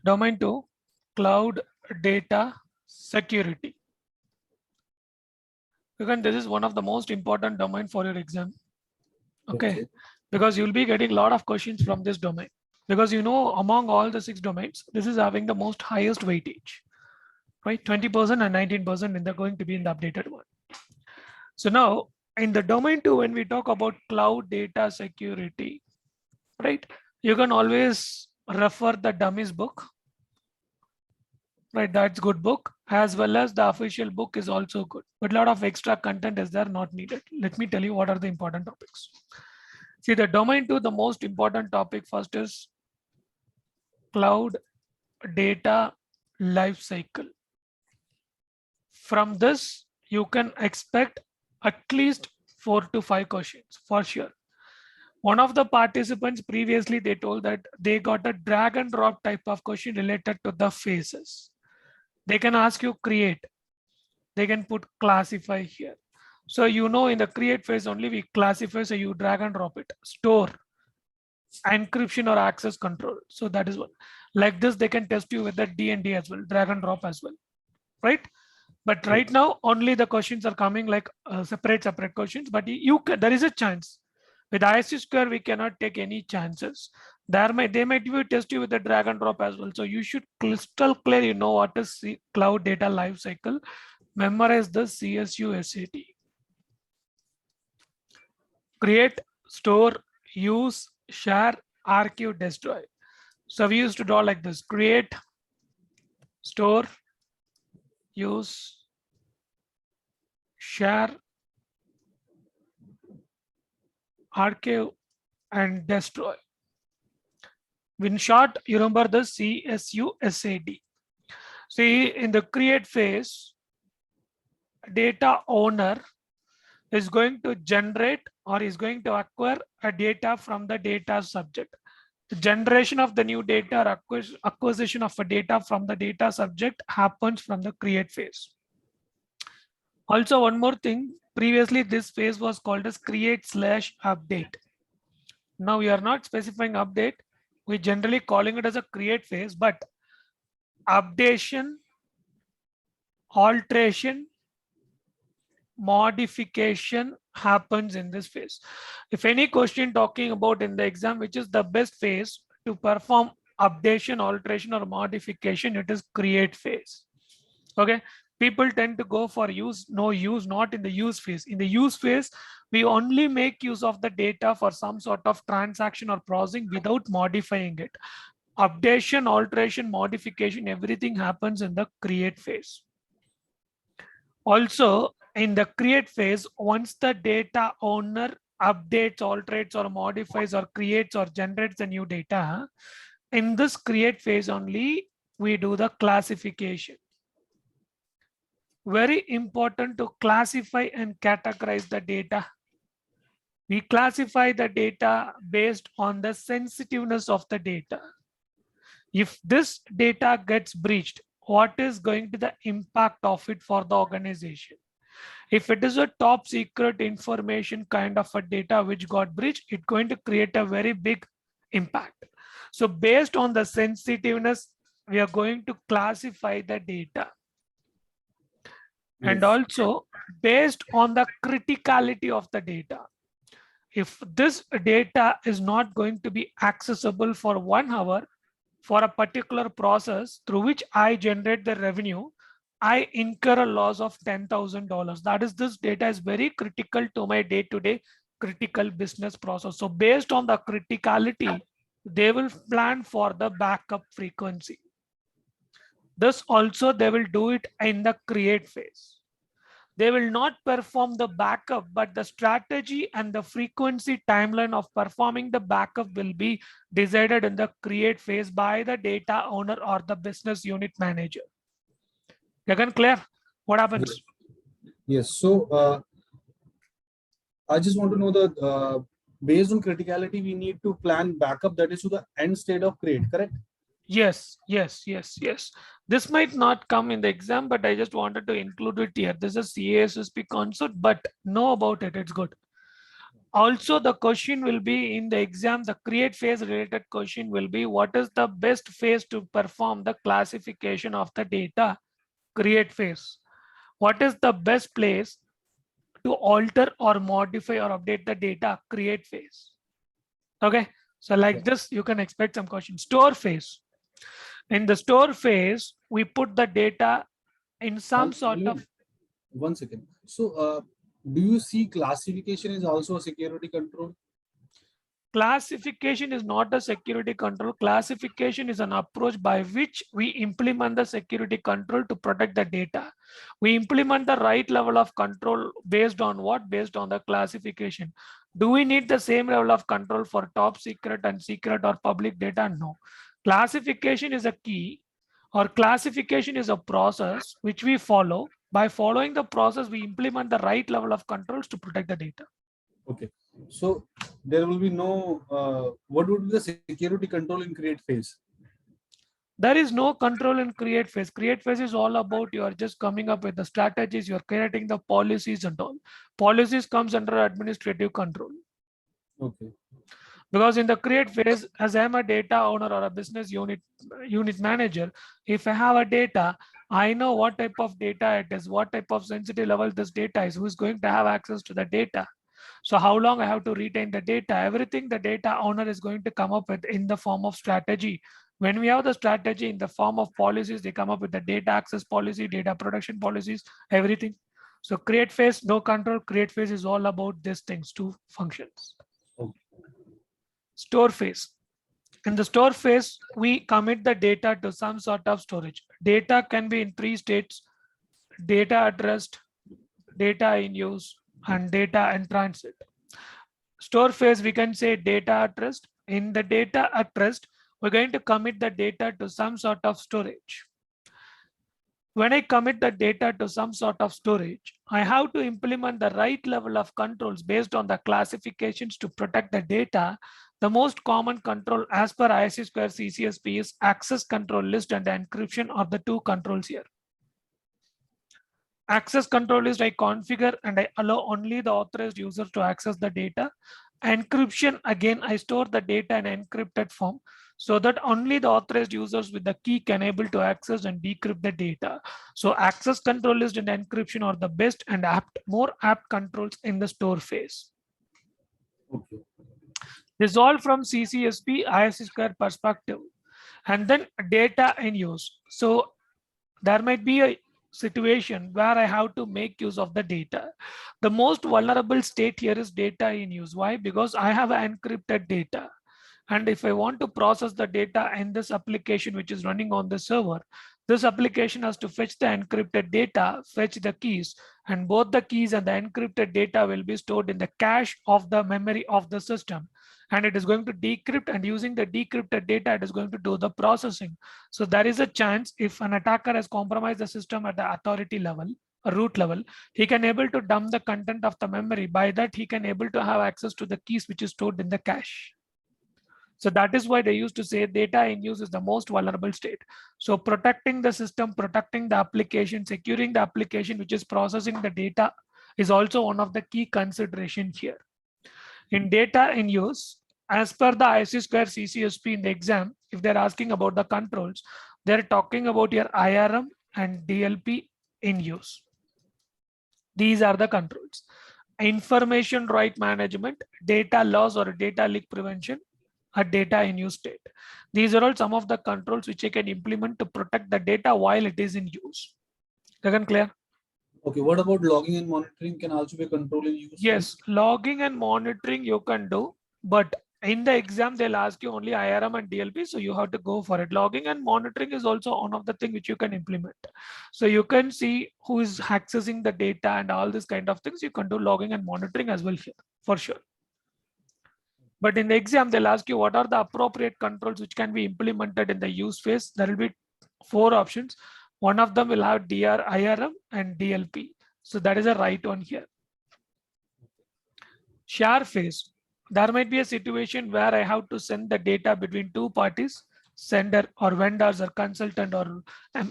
Domain 2, cloud data security. Again, this is one of the most important domain for your exam. Okay. Because you'll be getting a lot of questions from this domain. Because among all the 6 domains, this is having the most highest weightage, right? 20% and 19% and they're going to be in the updated one. So now in the domain 2, when we talk about cloud data security, right? You can always refer the dummies book, right? That's good book, as well as the official book is also good, but a lot of extra content is there not needed. Let me tell you what are the important topics. See, the domain 2, the most important topic first is cloud data life cycle. From this, you can expect at least 4 to 5 questions for sure. One of the participants previously, they told that they got a drag and drop type of question related to the phases. They can ask you create. They can put classify here. So in the create phase only we classify, so you drag and drop it. Store, encryption or access control. So that is one. Like this, they can test you with the D&D as well, drag and drop as well, right? But right now, only the questions are coming like separate questions, but there is a chance. With ISC square, we cannot take any chances. They might test you with the drag and drop as well. So you should crystal clear, what is cloud data lifecycle. Memorize the CSUSAT. Create, store, use, share, archive, destroy. So we used to draw like this: create, store, use, share, archive, and destroy. In short, you remember the CSUSAD. See, in the create phase, data owner is going to generate or is going to acquire a data from the data subject. The generation of the new data or acquisition of a data from the data subject happens from the create phase. Also, one more thing, previously this phase was called as create/update. Now we are not specifying update. We generally calling it as a create phase, but updation, alteration, modification happens in this phase. If any question talking about in the exam, which is the best phase to perform updation, alteration, or modification, it is create phase. Okay. People tend to go for use, no use, not in the use phase. In the use phase, we only make use of the data for some sort of transaction or processing without modifying it. Updation, alteration, modification, everything happens in the create phase. Also, in the create phase, once the data owner updates, alterates, or modifies, or creates or generates the new data, in this create phase only, we do the classification. Very important to classify and categorize the data. We classify the data based on the sensitiveness of the data. If this data gets breached, what is going to be the impact of it for the organization? If it is a top secret information kind of a data which got breached, it's going to create a very big impact. So based on the sensitiveness, we are going to classify the data. And also based on the criticality of the data. If this data is not going to be accessible for 1 hour for a particular process through which I generate the revenue, I incur a loss of $10,000. That is, this data is very critical to my day-to-day critical business process. So based on the criticality, they will plan for the backup frequency. This also they will do it in the create phase. They will not perform the backup, but the strategy and the frequency timeline of performing the backup will be decided in the create phase by the data owner or the business unit manager. Again, clear? What happens? Yes. So I just want to know that based on criticality, we need to plan backup, that is to the end state of create, correct? Yes. This might not come in the exam, but I just wanted to include it here. This is a CCSP concept, but know about it. It's good. Also, the question will be in the exam, the create phase related question will be, what is the best phase to perform the classification of the data? Create phase. What is the best place to alter or modify or update the data? Create phase. Okay, so like this, you can expect some questions. Store phase. In the store phase, we put the data in some sort of. One second. So, do you see classification is also a security control? Classification is not a security control. Classification is an approach by which we implement the security control to protect the data. We implement the right level of control based on what? Based on the classification. Do we need the same level of control for top secret and secret or public data? No. Classification is a key, or classification is a process which we follow. By following the process, we implement the right level of controls to protect the data. Okay. So there will be no, what would be the security control in create phase? There is no control in create phase. Create phase is all about you are just coming up with the strategies, you're creating the policies and all. Policies comes under administrative control. Okay. Because in the create phase, as I'm a data owner or a business unit manager, if I have a data, I know what type of data it is, what type of sensitive level this data is, who is going to have access to the data. So how long I have to retain the data, everything the data owner is going to come up with in the form of strategy. When we have the strategy in the form of policies, they come up with the data access policy, data protection policies, everything. So create phase, no control. Create phase is all about these things, two functions. Okay. Store phase. In the store phase, we commit the data to some sort of storage. Data can be in three states: data at rest, data in use, and data in transit. Store phase, we can say data at rest. In the data at rest, we're going to commit the data to some sort of storage. When I commit the data to some sort of storage, I have to implement the right level of controls based on the classifications to protect the data. The most common control as per ISC square CCSP is access control list and encryption are the two controls here. Access control list, I configure and I allow only the authorized users to access the data. Encryption, again, I store the data in encrypted form so that only the authorized users with the key can able to access and decrypt the data. So access control list and encryption are the best and more apt controls in the store phase. Okay. This is all from CCSP ISC square perspective. And then data in use. So there might be a situation where I have to make use of the data. The most vulnerable state here is data in use. Why? Because I have encrypted data. And if I want to process the data in this application, which is running on the server, this application has to fetch the encrypted data, fetch the keys, and both the keys and the encrypted data will be stored in the cache of the memory of the system. And it is going to decrypt, and using the decrypted data, it is going to do the processing. So there is a chance if an attacker has compromised the system at the authority level, a root level, he can able to dump the content of the memory. By that, he can able to have access to the keys which is stored in the cache. So that is why they used to say data in use is the most vulnerable state. So protecting the system, protecting the application, securing the application which is processing the data is also one of the key considerations here. In data in use, as per the ISC square CCSP in the exam, if they're asking about the controls, they're talking about your IRM and DLP in use. These are the controls. Information right management, data loss or data leak prevention, a data in use state. These are all some of the controls which I can implement to protect the data while it is in use. Again, clear? Okay, what about logging and monitoring can also be a control in use? Yes, logging and monitoring you can do, but in the exam they'll ask you only IRM and DLP, so you have to go for it. Logging and monitoring is also one of the things which you can implement. So you can see who is accessing the data and all this kind of things. You can do logging and monitoring as well here, for sure. But in the exam, they'll ask you what are the appropriate controls which can be implemented in the use phase. There will be 4 options. One of them will have DR, IRM and DLP. So that is a right one here. Share phase. There might be a situation where I have to send the data between two parties, sender or vendors or consultant or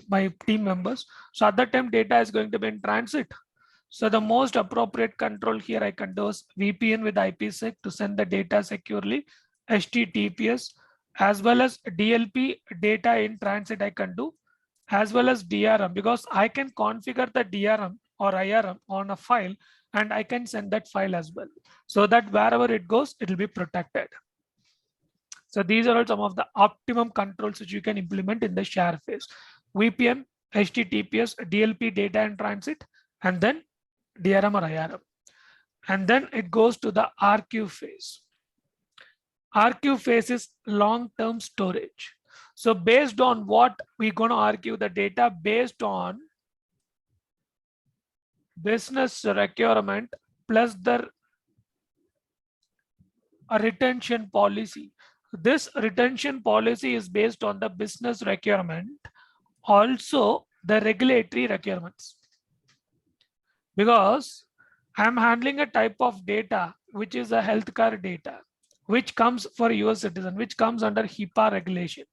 my team members. So at that time, data is going to be in transit. So the most appropriate control here I can do is VPN with IPsec to send the data securely, HTTPS, as well as DLP data in transit I can do, as well as DRM, because I can configure the DRM or IRM on a file and I can send that file as well. So that wherever it goes, it will be protected. So these are all some of the optimum controls which you can implement in the share phase. VPN, HTTPS, DLP data in transit, and then DRM or IRM. And then it goes to the RQ phase. RQ phase is long-term storage. So based on what we're going to argue the data based on business requirement plus the retention policy. This retention policy is based on the business requirement, also the regulatory requirements. Because I'm handling a type of data which is a healthcare data, which comes for US citizen, which comes under HIPAA regulation.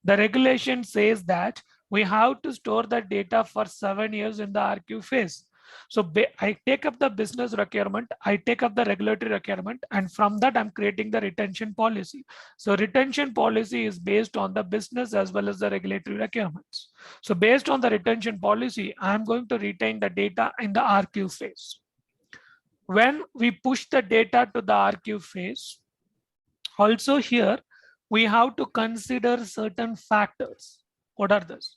The regulation says that we have to store the data for 7 years in the RQ phase. So I take up the business requirement, I take up the regulatory requirement, and from that I'm creating the retention policy. So retention policy is based on the business as well as the regulatory requirements. So based on the retention policy, I'm going to retain the data in the RQ phase. When we push the data to the RQ phase, also here, we have to consider certain factors. What are those?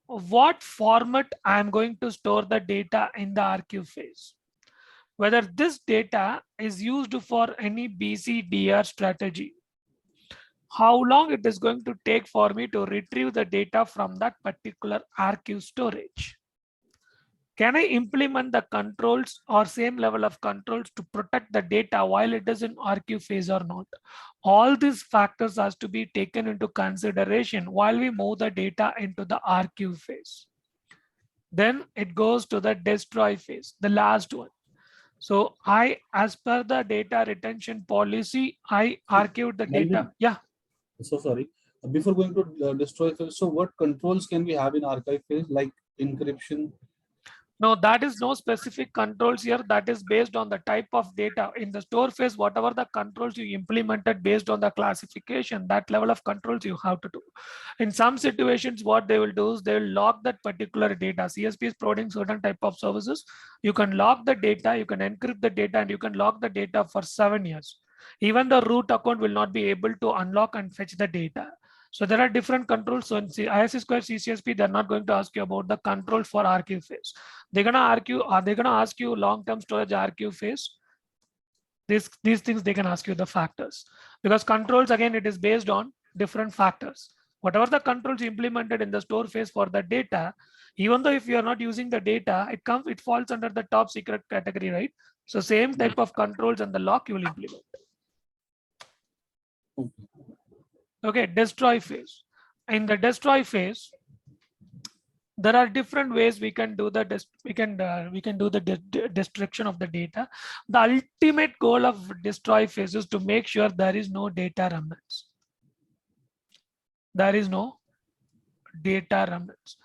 What format I'm going to store the data in the RQ phase. Whether this data is used for any BCDR strategy. How long it is going to take for me to retrieve the data from that particular RQ storage. Can I implement the controls or same level of controls to protect the data while it is in RQ phase or not? All these factors has to be taken into consideration while we move the data into the RQ phase. Then it goes to the destroy phase, the last one. So as per the data retention policy, I archived the data. Yeah. So sorry. Before going to destroy phase, so what controls can we have in archive phase, like encryption? No, that is no specific controls here. That is based on the type of data. In the store phase, whatever the controls you implemented based on the classification, that level of controls you have to do. In some situations, what they will do is they will lock that particular data. CSP is providing certain type of services. You can lock the data, you can encrypt the data, and you can lock the data for 7 years. Even the root account will not be able to unlock and fetch the data. So there are different controls. So in ISC square CCSP, they're not going to ask you about the control for RQ phase. They're gonna ask you long-term storage RQ phase. These things they can ask you the factors, because controls again it is based on different factors. Whatever the controls implemented in the store phase for the data, even though if you are not using the data, it falls under the top secret category, right? So same type of controls and the lock you will implement. Okay, destroy phase. In the destroy phase, there are different ways we can do the destruction of the data. The ultimate goal of destroy phase is to make sure there is no data remnants. There is no data remnants.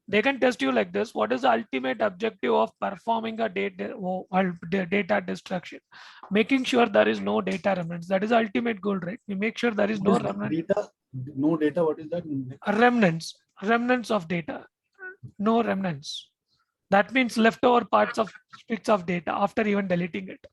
They can test you like this. What is the ultimate objective of performing a data destruction? Making sure there is no data remnants. That is the ultimate goal, right? We make sure there is no remnants. No data. What is that? Remnants of data. No remnants. That means leftover parts of bits of data after even deleting it.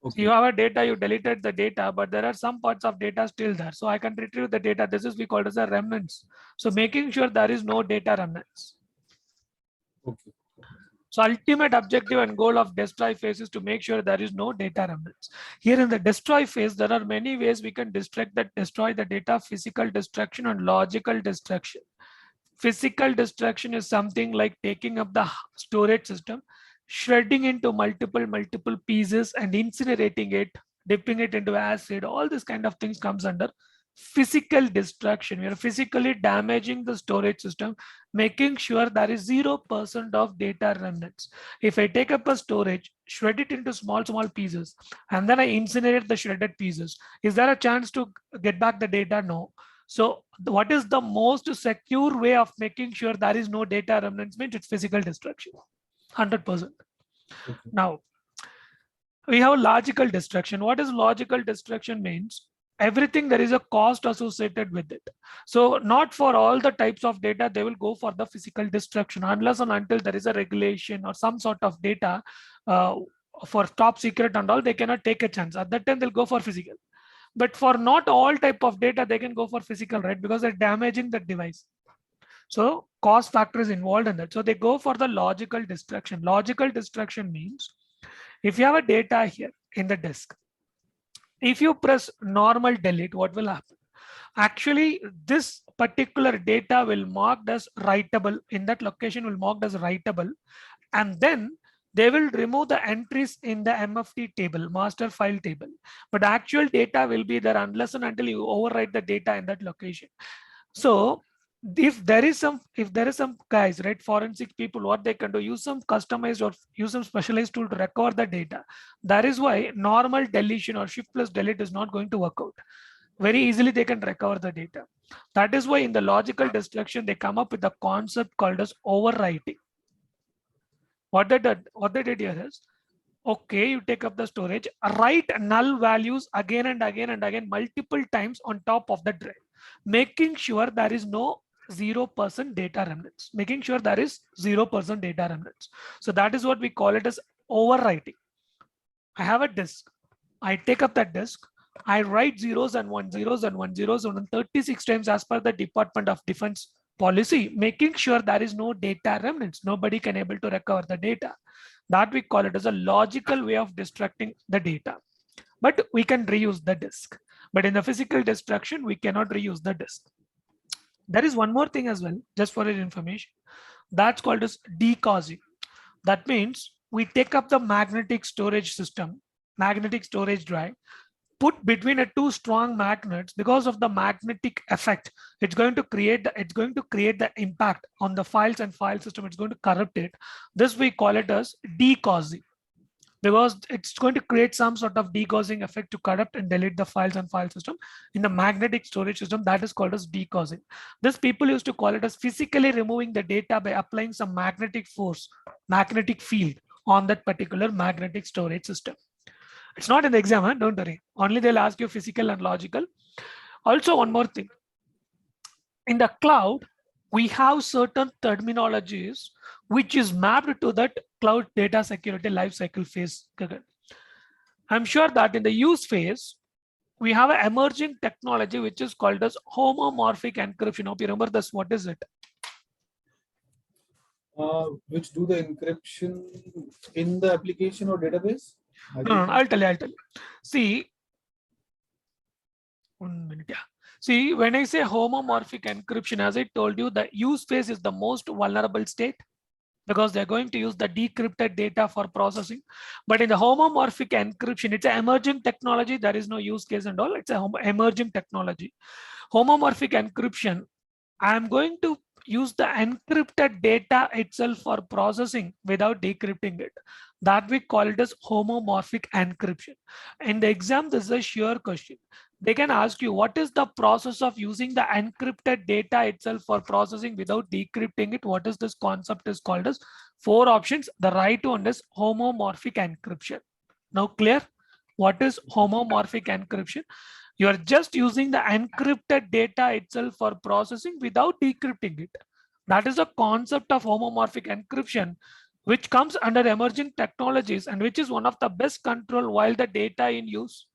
Okay. So you have a data, you deleted the data, but there are some parts of data still there. So I can retrieve the data. This is we call as a remnants. So making sure there is no data remnants. Okay. So ultimate objective and goal of destroy phase is to make sure there is no data remnants. Here in the destroy phase, there are many ways we can destroy the data: physical destruction and logical destruction. Physical destruction is something like taking up the storage system, shredding into multiple pieces and incinerating it, dipping it into acid. All this kind of things comes under physical destruction. We are physically damaging the storage system, making sure there is 0% of data remnants. If I take up a storage, shred it into small pieces, and then I incinerate the shredded pieces, is there a chance to get back the data? No. So what is the most secure way of making sure there is no data remnants? Means it's physical destruction. 100%. Okay. Now, we have logical destruction. What is logical destruction means? Everything there is a cost associated with it. So not for all the types of data, they will go for the physical destruction unless and until there is a regulation or some sort of data for top secret and all, they cannot take a chance. At that time, they'll go for physical. But for not all type of data, they can go for physical, right? Because they're damaging the device. So cost factor is involved in that. So they go for the logical destruction. Logical destruction means if you have a data here in the disk, if you press normal delete, what will happen? Actually, this particular data will marked as writable. In that location will marked as writable. And then they will remove the entries in the MFT table, master file table. But actual data will be there unless and until you overwrite the data in that location. So if there is some guys, right, forensic people, what they can do, use some customized or use some specialized tool to recover the data. That is why normal deletion or shift plus delete is not going to work out. Very easily they can recover the data. That is why in the logical destruction they come up with the concept called as overwriting. What they did here is, okay, you take up the storage, write null values again and again and again multiple times on top of the drive, making sure there is no 0% data remnants, making sure there is 0% data remnants. So that is what we call it as overwriting. I have a disk, I take up that disk, I write zeros and one zeros and one zeros and 36 times as per the Department of Defense policy, making sure there is no data remnants. Nobody can able to recover the data. That we call it as a logical way of destructing the data. But we can reuse the disk. But in the physical destruction, we cannot reuse the disk. There is one more thing as well, just for your information. That's called as decausing. That means we take up the magnetic storage system, magnetic storage drive, put between two strong magnets. Because of the magnetic effect, it's going to create the impact on the files and file system. It's going to corrupt it. This we call it as decausing, because it's going to create some sort of decausing effect to corrupt and delete the files and file system in the magnetic storage system. That is called as decausing. This people used to call it as physically removing the data by applying some magnetic force, magnetic field on that particular magnetic storage system. It's not in the exam, huh? Don't worry. Only they'll ask you physical and logical. Also, one more thing. In the cloud, we have certain terminologies which is mapped to that cloud data security lifecycle phase. I'm sure that in the use phase, we have an emerging technology which is called as homomorphic encryption. Hope you remember this. What is it? Which do the encryption in the application or database? No, I'll tell you. See, 1 minute. Yeah. See, when I say homomorphic encryption, as I told you, the use phase is the most vulnerable state because they're going to use the decrypted data for processing. But in the homomorphic encryption, it's an emerging technology. There is no use case and all. It's an emerging technology. Homomorphic encryption, I'm going to use the encrypted data itself for processing without decrypting it. That we call it as homomorphic encryption. In the exam, this is a sure question. They can ask you, what is the process of using the encrypted data itself for processing without decrypting it? What is this concept is called as? 4 options. The right one is homomorphic encryption. Now clear? What is homomorphic encryption? You are just using the encrypted data itself for processing without decrypting it. That is the concept of homomorphic encryption, which comes under emerging technologies and which is one of the best control while the data in use.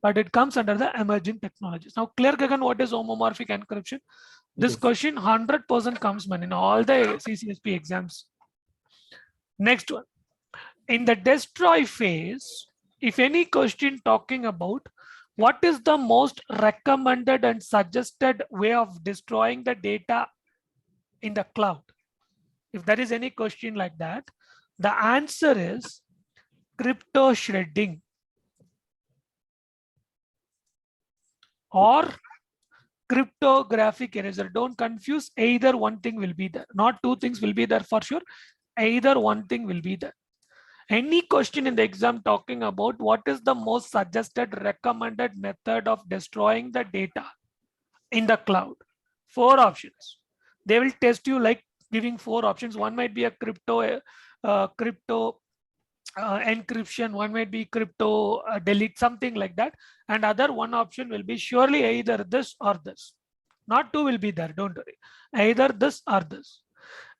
But it comes under the emerging technologies. Now, clear, Gagan, what is homomorphic encryption? This question 100% comes in all the CCSP exams. Next one. In the destroy phase, if any question talking about what is the most recommended and suggested way of destroying the data in the cloud, if there is any question like that, the answer is crypto shredding or cryptographic eraser. Don't confuse, either one thing will be there. Not two things will be there for sure. Either one thing will be there. Any question in the exam talking about what is the most suggested recommended method of destroying the data in the cloud, 4 options. They will test you like giving 4 options. One might be a crypto encryption, one might be crypto delete, something like that. And other one option will be surely either this or this. Not two will be there, don't worry. Either this or this.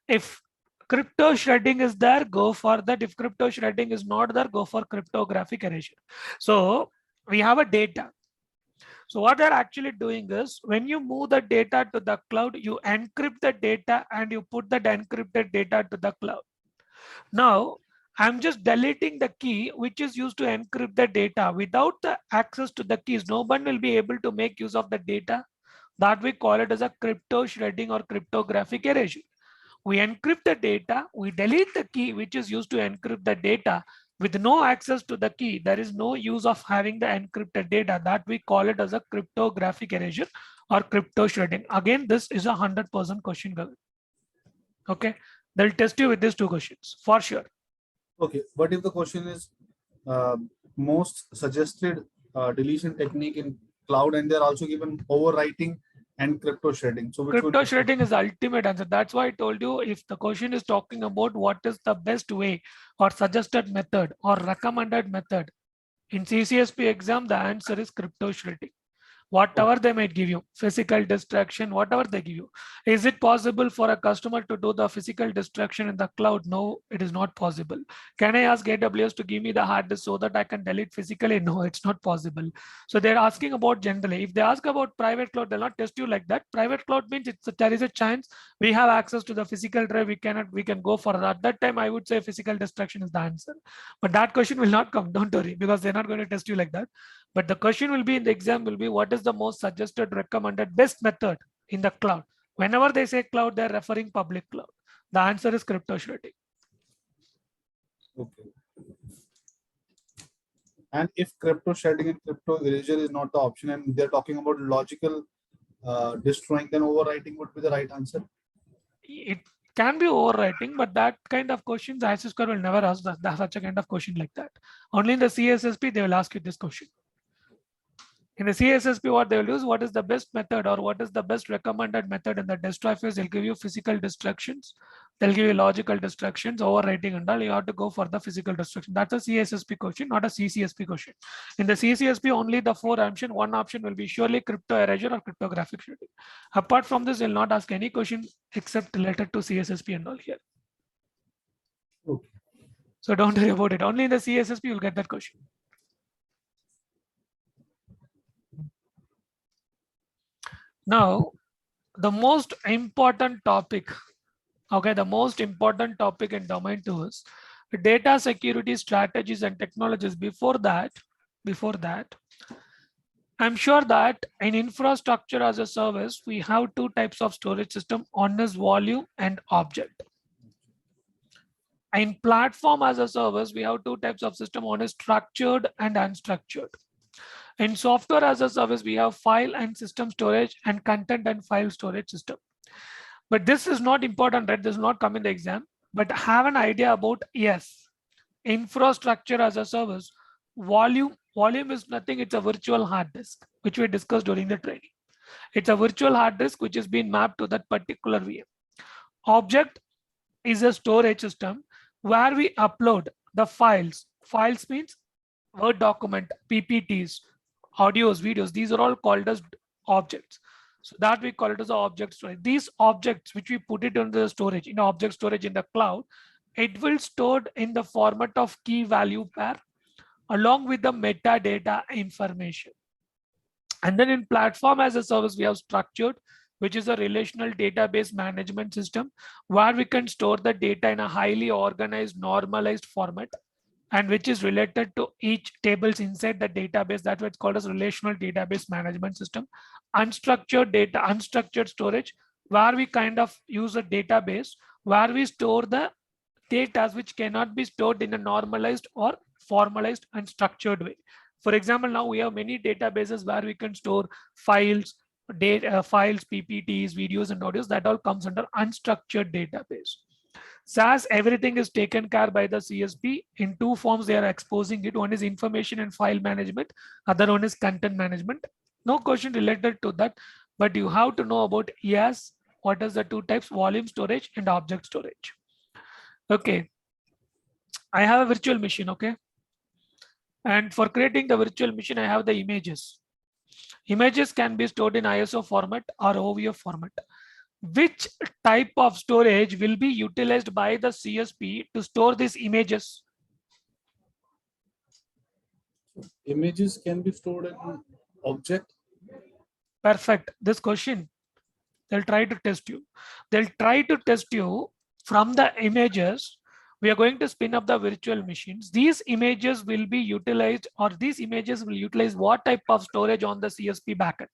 If crypto shredding is there, go for that. If crypto shredding is not there, go for cryptographic erasure. So we have a data. So what they're actually doing is when you move the data to the cloud, you encrypt the data and you put that encrypted data to the cloud. Now, I'm just deleting the key which is used to encrypt the data. Without the access to the keys, no one will be able to make use of the data. That we call it as a crypto shredding or cryptographic erasure. We encrypt the data, we delete the key which is used to encrypt the data. With no access to the key, there is no use of having the encrypted data. That we call it as a cryptographic erasure or crypto shredding. Again, this is a 100% question. Okay, they'll test you with these 2 questions for sure. Okay, what if the question is uh, most suggested deletion technique in cloud, and they're also given overwriting and crypto shredding? So which Crypto shredding is the ultimate answer. That's why I told you, if the question is talking about what is the best way or suggested method or recommended method in CCSP exam, the answer is crypto shredding. Whatever they might give you, physical distraction, whatever they give you. Is it possible for a customer to do the physical distraction in the cloud? No, it is not possible. Can I ask AWS to give me the hard disk so that I can delete physically? No, it's not possible. So they're asking about generally. If they ask about private cloud, they'll not test you like that. Private cloud means there is a chance we have access to the physical drive. We can go for that. At that time, I would say physical distraction is the answer. But that question will not come. Don't worry, because they're not going to test you like that. But the question will be in the exam will be what is the most suggested recommended best method in the cloud. Whenever they say cloud, they're referring public cloud. The answer is crypto shredding. Okay. And if crypto shredding and crypto erasure is not the option, and they're talking about logical destroying, then overwriting would be the right answer. It can be overwriting, but that kind of questions ISS score will never ask such a kind of question like that. Only in the CSSP they will ask you this question. In the CSSP, what they will use, what is the best method or what is the best recommended method in the destroy phase? They'll give you physical distractions. They'll give you logical distractions, overwriting and all. You have to go for the physical distraction. That's a CSSP question, not a CCSP question. In the CCSP, only the 4 options. One option will be surely crypto erasure or cryptographic shredding. Apart from this, they'll not ask any question except related to CSSP and all here. Okay. So don't worry about it. Only in the CSSP, you'll get that question. Now, the most important topic, okay, the most important topic in domain 2 is data security strategies and technologies. Before that, I'm sure that in infrastructure as a service, we have 2 types of storage system. One is volume and object. In platform as a service, we have 2 types of system. One is structured and unstructured. In software as a service, we have file and system storage and content and file storage system. But this is not important, right? This will not come in the exam, but have an idea about, yes, infrastructure as a service, volume is nothing. It's a virtual hard disk, which we discussed during the training. It's a virtual hard disk, which is being mapped to that particular VM. Object is a storage system where we upload the files. Files means Word document, PPTs, audios, videos. These are all called as objects. So that we call it as object storage. These objects, which we put it into the storage, in object storage in the cloud, it will stored in the format of key value pair along with the metadata information. And then in platform as a service, we have structured, which is a relational database management system where we can store the data in a highly organized, normalized format, and which is related to each tables inside the database. That's what's called as relational database management system. Unstructured data, unstructured storage, where we kind of use a database where we store the data which cannot be stored in a normalized or formalized and structured way. For example, now we have many databases where we can store files, files, PPTs, videos, and audios. That all comes under unstructured database. SaaS, everything is taken care by the CSP. In 2 forms, they are exposing it. One is information and file management. Other one is content management. No question related to that, but you have to know about, yes, What is the two types? Volume storage and object storage. Okay. I have a virtual machine. Okay. And for creating the virtual machine, I have the images. Images can be stored in ISO format or OVF format. Which type of storage will be utilized by the CSP to store these images? Images can be stored in object. Perfect. This question, they'll try to test you. They'll try to test you from the images. We are going to spin up the virtual machines. These images will be utilized, or these images will utilize what type of storage on the CSP backend?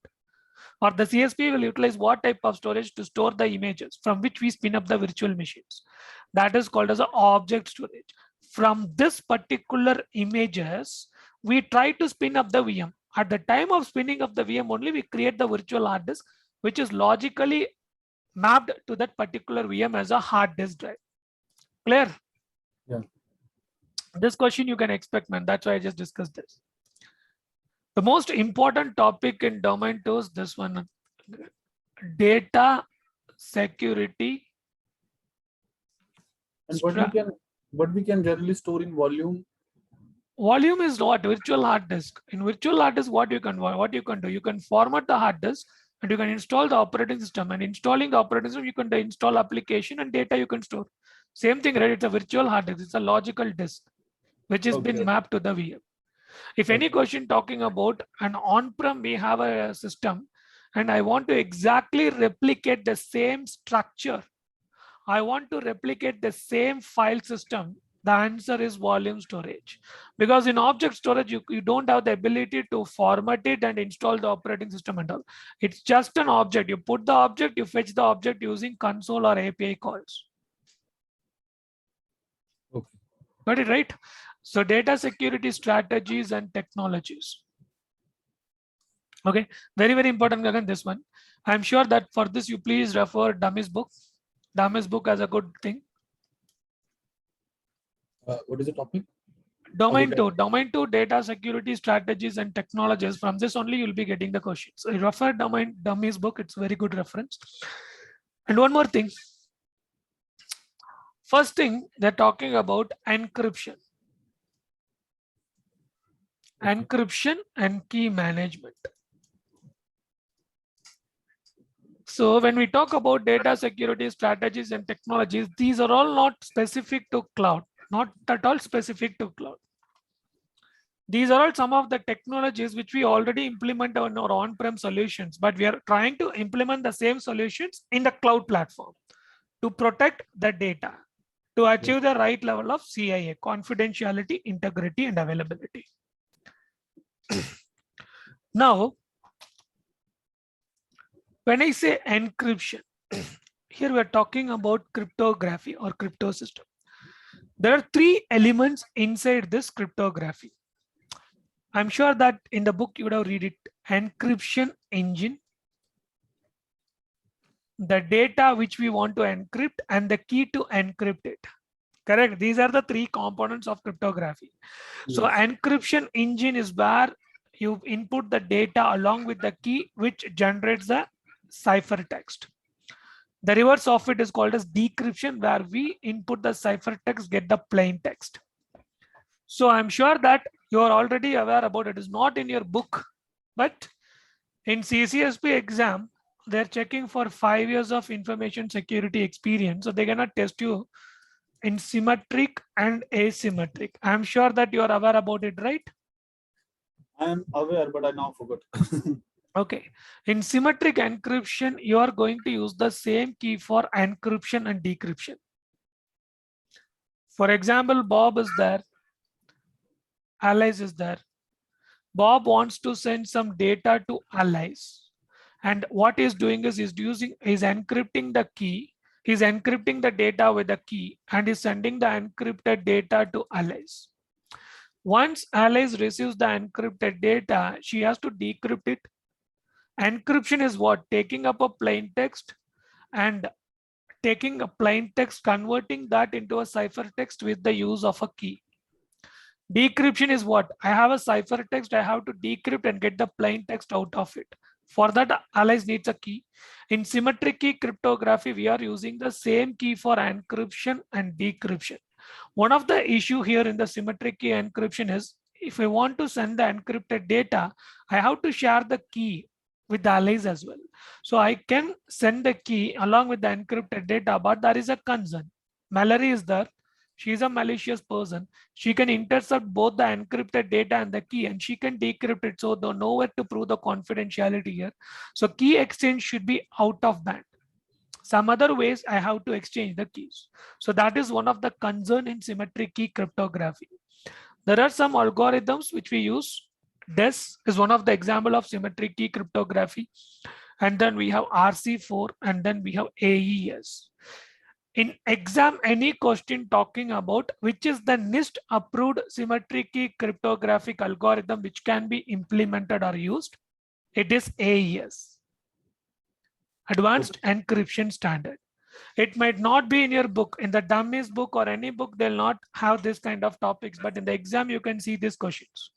Or the CSP will utilize what type of storage to store the images from which we spin up the virtual machines? That is called as an object storage. From this particular images, we try to spin up the VM. At the time of spinning up the VM only, we create the virtual hard disk, which is logically mapped to that particular VM as a hard disk drive. Clear? Yeah. This question you can expect, man. That's why I just discussed this. The most important topic in domain 2 is this one: data security. And what we can generally store in volume. Volume is what? Virtual hard disk. In virtual hard disk, what you can do? You can format the hard disk and you can install the operating system. And installing the operating system, you can install application and data you can store. Same thing, right? It's a virtual hard disk. It's a logical disk, which has been mapped to the VM. If any question talking about an on-prem, we have a system and I want to exactly replicate the same structure. I want to replicate the same file system. The answer is volume storage. Because in object storage, you don't have the ability to format it and install the operating system and all. It's just an object. You put the object, you fetch the object using console or API calls. Okay. Got it, right? So data security strategies and technologies. Okay, very, very important, Gagan, this one. I'm sure that for this, you please refer Dummy's book. Dummy's book as a good thing. What is the topic? Domain 2, data security strategies and technologies. From this only, you'll be getting the questions. So refer Dummy's book. It's a very good reference. And one more thing. First thing, they're talking about encryption. Encryption and key management. So when we talk about data security strategies and technologies, these are all not specific to cloud, not at all specific to cloud. These are all some of the technologies which we already implement on our on-prem solutions, but we are trying to implement the same solutions in the cloud platform to protect the data, to achieve the right level of CIA, confidentiality, integrity, and availability. Now, when I say encryption, here we are talking about cryptography or crypto system. There are three elements inside this cryptography. I'm sure that in the book you would have read it. Encryption engine, the data which we want to encrypt, and the key to encrypt it. Correct? These are the three components of cryptography. Yes. So encryption engine is where you input the data along with the key which generates the ciphertext. The reverse of it is called as decryption, where we input the ciphertext, get the plain text. So I'm sure that you are already aware about it. It's not in your book, but in CCSP exam, they're checking for 5 years of information security experience. So they're gonna test you in symmetric and asymmetric. I'm sure that you are aware about it, right? I'm aware, but I now forgot. Okay. In symmetric encryption, you are going to use the same key for encryption and decryption. For example, Bob is there. Alice is there. Bob wants to send some data to Alice. And what he's doing is he's encrypting the key. He's encrypting the data with the key and he's sending the encrypted data to Alice. Once Alice receives the encrypted data, she has to decrypt it. Encryption is what? Taking up a plain text and taking a plain text, converting that into a ciphertext with the use of a key. Decryption is what? I have a ciphertext, I have to decrypt and get the plain text out of it. For that, Alice needs a key. In symmetric key cryptography, we are using the same key for encryption and decryption. One of the issue here in the symmetric key encryption is, if I want to send the encrypted data, I have to share the key with the allies as well. So I can send the key along with the encrypted data, but there is a concern. Mallory is there. She is a malicious person. She can intercept both the encrypted data and the key, and she can decrypt it. So there's nowhere to prove the confidentiality here. So key exchange should be out of band. Some other ways I have to exchange the keys. So that is one of the concern in symmetric key cryptography. There are some algorithms which we use. DES is one of the example of symmetric key cryptography. And then we have RC4, and then we have AES. In exam, any question talking about which is the NIST approved symmetric key cryptographic algorithm which can be implemented or used, it is AES, Advanced Encryption Standard. It might not be in your book, in the dummies book or any book, they'll not have this kind of topics, but in the exam, you can see these questions.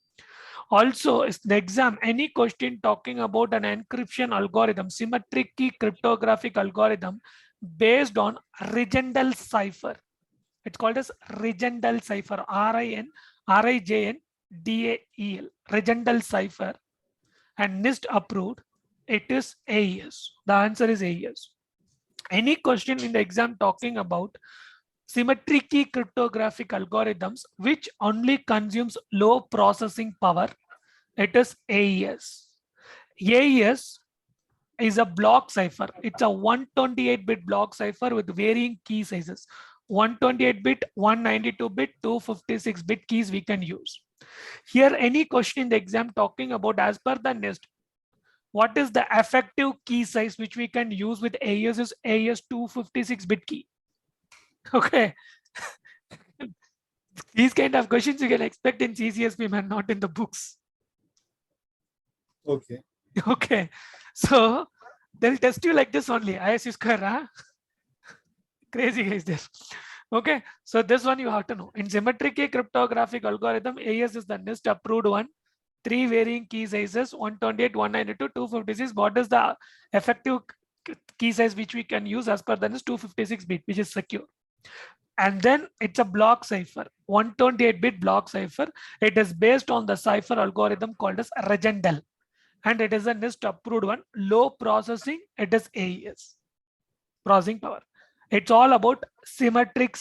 Also, in the exam, any question talking about an encryption algorithm, symmetric key cryptographic algorithm based on Rigendel cipher. It's called as Rigendel cipher, Rijndal, Rigendel cipher, and NIST approved. It is AES. The answer is AES. Any question in the exam talking about symmetric key cryptographic algorithms which only consumes low processing power, it is AES. AES is a block cipher. It's a 128-bit block cipher with varying key sizes. 128-bit, 192-bit, 256-bit keys we can use. Here, any question in the exam talking about, as per the NIST, what is the effective key size which we can use with AES is AES 256-bit key. Okay. These kind of questions you can expect in CCSP, man, not in the books. Okay. Okay. So they'll test you like this only. ISU square, huh? Crazy guys there. Okay. So this one you have to know. In symmetric key cryptographic algorithm, AES is the NIST approved one. 3 varying key sizes, 128, 192, 256. What is the effective key size which we can use as per the NIST? 256-bit, which is secure. And then it's a block cipher, 128-bit block cipher. It is based on the cipher algorithm called as Rigendel. And it is a NIST approved one. Low processing, it is AES. Processing power. It's all about symmetric.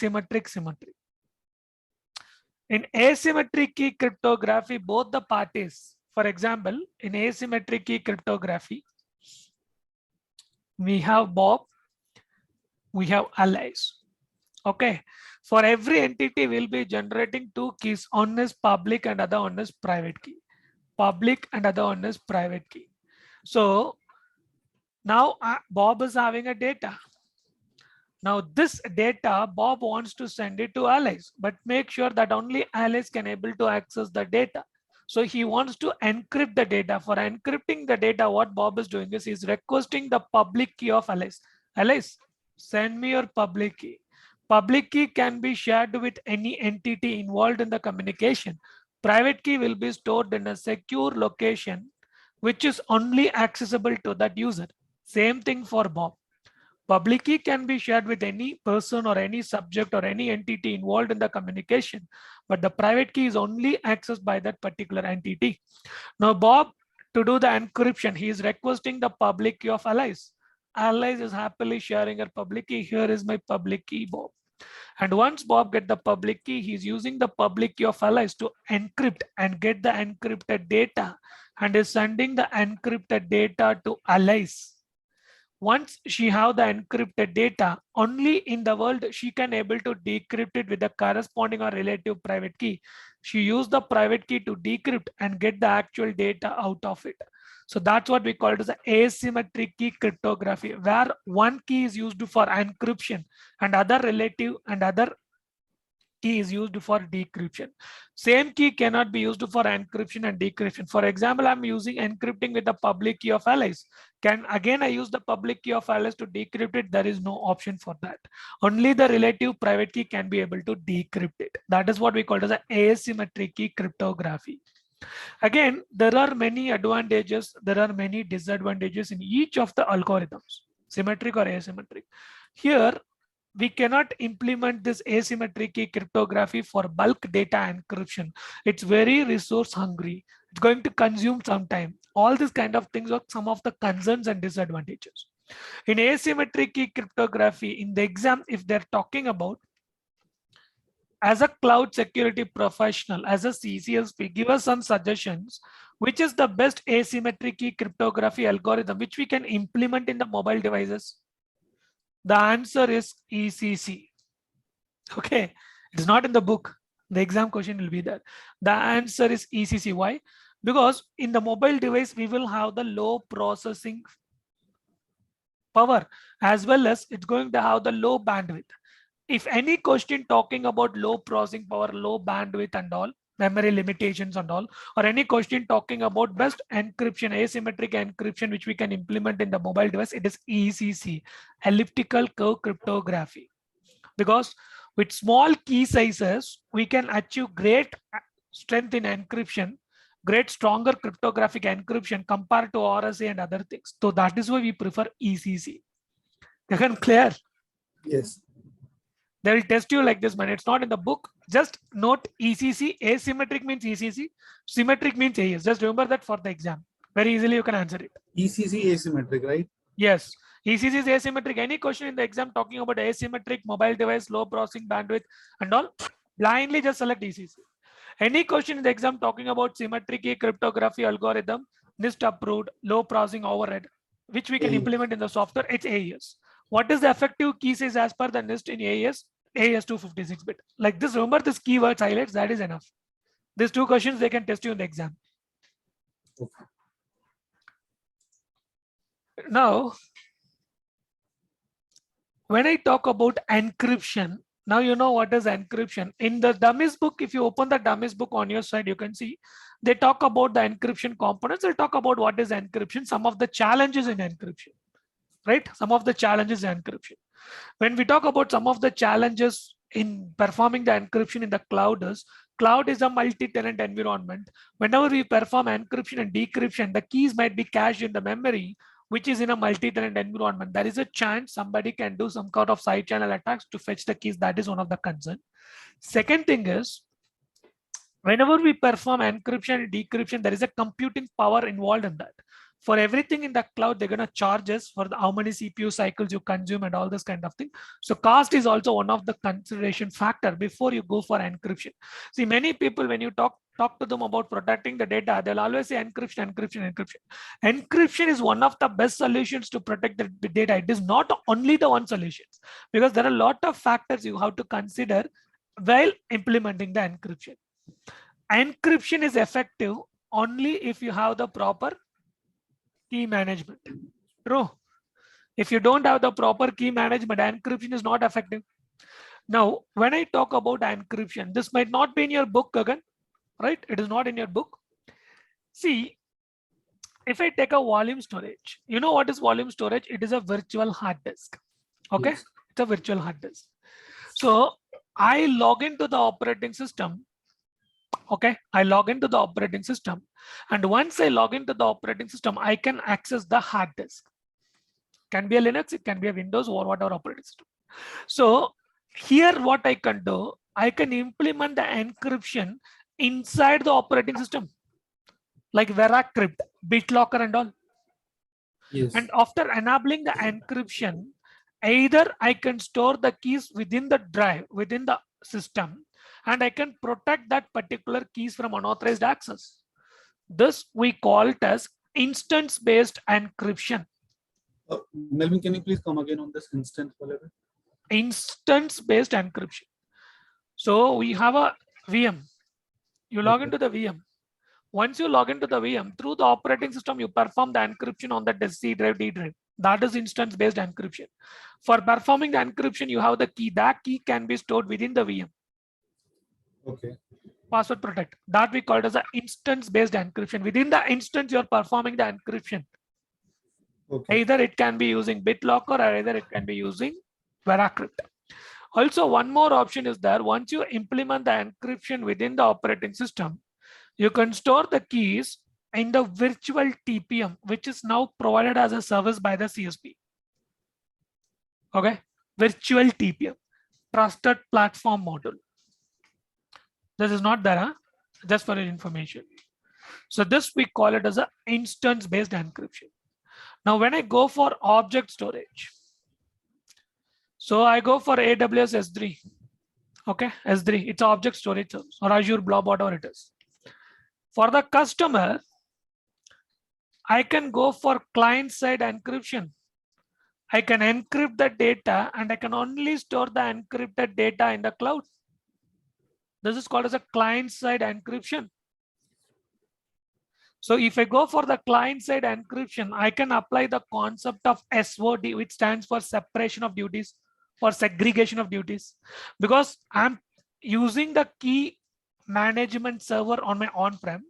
In asymmetric key cryptography, both the parties, for example, in asymmetric key cryptography, we have Bob, we have allies. Okay. For every entity, we'll be generating 2 keys. One is public and other one is private key. Public and other one is private key. So now Bob is having a data. Now this data, Bob wants to send it to allies, but make sure that only allies can able to access the data. So he wants to encrypt the data. For encrypting the data, what Bob is doing is he's requesting the public key of allies. Allies, send me your public key. Public key can be shared with any entity involved in the communication. Private key will be stored in a secure location, which is only accessible to that user. Same thing for Bob. Public key can be shared with any person or any subject or any entity involved in the communication, but the private key is only accessed by that particular entity. Now, Bob, to do the encryption, he is requesting the public key of allies. Allies is happily sharing her public key. Here is my public key, Bob. And once Bob get the public key, he's using the public key of allies to encrypt and get the encrypted data and is sending the encrypted data to allies. Once she have the encrypted data, only in the world she can able to decrypt it with the corresponding or relative private key. She used the private key to decrypt and get the actual data out of it. So that's what we call it as asymmetric key cryptography, where one key is used for encryption and other relative and other key is used for decryption. Same key cannot be used for encryption and decryption. For example, I'm using encrypting with the public key of allies. Can again I use the public key of allies to decrypt it? There is no option for that. Only the relative private key can be able to decrypt it. That is what we call as an asymmetric key cryptography. Again, there are many advantages, there are many disadvantages in each of the algorithms, symmetric or asymmetric. Here, we cannot implement this asymmetric key cryptography for bulk data encryption. It's very resource hungry. It's going to consume some time. All these kind of things are some of the concerns and disadvantages. In asymmetric key cryptography, in the exam, if they're talking about as a cloud security professional, as a CCSP, give us some suggestions. Which is the best asymmetric key cryptography algorithm which we can implement in the mobile devices? The answer is ECC. Okay, it's not in the book. The exam question will be there. The answer is ECC. Why? Because in the mobile device, we will have the low processing power, as well as it's going to have the low bandwidth. If any question talking about low processing power, low bandwidth and all, memory limitations and all, or any question talking about best encryption, asymmetric encryption, which we can implement in the mobile device, it is ECC, elliptical curve cryptography. Because with small key sizes, we can achieve great strength in encryption, great stronger cryptographic encryption compared to RSA and other things. So that is why we prefer ECC. Again, clear? Yes. They will test you like this, man. It's not in the book. Just note ECC. Asymmetric means ECC. Symmetric means AS. Just remember that for the exam. Very easily you can answer it. ECC asymmetric, right? Yes. ECC is asymmetric. Any question in the exam talking about asymmetric mobile device, low processing bandwidth and all, blindly just select ECC. Any question in the exam talking about symmetric key cryptography algorithm, NIST approved, low processing overhead, which we can implement in the software, it's AES. What is the effective key size as per the NIST in AES? AES 256-bit. Like this, remember this keywords highlights, that is enough. These two questions, they can test you in the exam. Okay. Now, when I talk about encryption, now you know what is encryption. In the dummies book, if you open the dummies book on your side, you can see they talk about the encryption components. They talk about what is encryption, some of the challenges in encryption, right? Some of the challenges in encryption. When we talk about some of the challenges in performing the encryption in the cloud is a multi-tenant environment. Whenever we perform encryption and decryption, the keys might be cached in the memory, which is in a multi-tenant environment. There is a chance somebody can do some kind of side channel attacks to fetch the keys. That is one of the concern. Second thing is, whenever we perform encryption and decryption, there is a computing power involved in that. For everything in the cloud, they're going to charge us for how many CPU cycles you consume and all this kind of thing. So cost is also one of the consideration factor before you go for encryption. See, many people, when you talk to them about protecting the data, they'll always say encryption, encryption, encryption. Encryption is one of the best solutions to protect the data. It is not only the one solution, because there are a lot of factors you have to consider while implementing the encryption. Encryption is effective only if you have the proper key management. True. If you don't have the proper key management, encryption is not effective. Now, when I talk about encryption, this might not be in your book again, right? It is not in your book. See, if I take a volume storage, you know what is volume storage? It is a virtual hard disk. Okay, yes. It's a virtual hard disk. So I log into the operating system. Okay, I log into the operating system, and once I log into the operating system, I can access the hard disk. Can be a Linux, it can be a Windows or whatever operating system. So here what I can do, I can implement the encryption inside the operating system, like VeraCrypt, BitLocker and all. Yes. And after enabling the encryption, either I can store the keys within the drive, within the system, and I can protect that particular keys from unauthorized access. This we call it as instance-based encryption. Melvin, can you please come again on this instance? Instance-based encryption. So we have a VM. You log into the VM. Once you log into the VM, through the operating system, you perform the encryption on the C drive, D drive. That is instance-based encryption. For performing the encryption, you have the key. That key can be stored within the VM. Okay. Password protect. That we call it as an instance-based encryption. Within the instance, you're performing the encryption. Okay. Either it can be using BitLocker or either it can be using VeraCrypt. Also, one more option is there. Once you implement the encryption within the operating system, You can store the keys in the virtual TPM, which is now provided as a service by the CSP. Okay, virtual TPM, trusted platform module. This is not there, huh? Just for your information. So this we call it as an instance-based encryption. Now, when I go for object storage, so I go for AWS S3. Okay, S3, it's object storage service, or Azure Blob, whatever it is. For the customer, I can go for client-side encryption. I can encrypt the data and I can only store the encrypted data in the cloud. This is called as a client-side encryption. So if I go for the client-side encryption, I can apply the concept of SOD, which stands for separation of duties or segregation of duties, because I'm using the key management server on my on-prem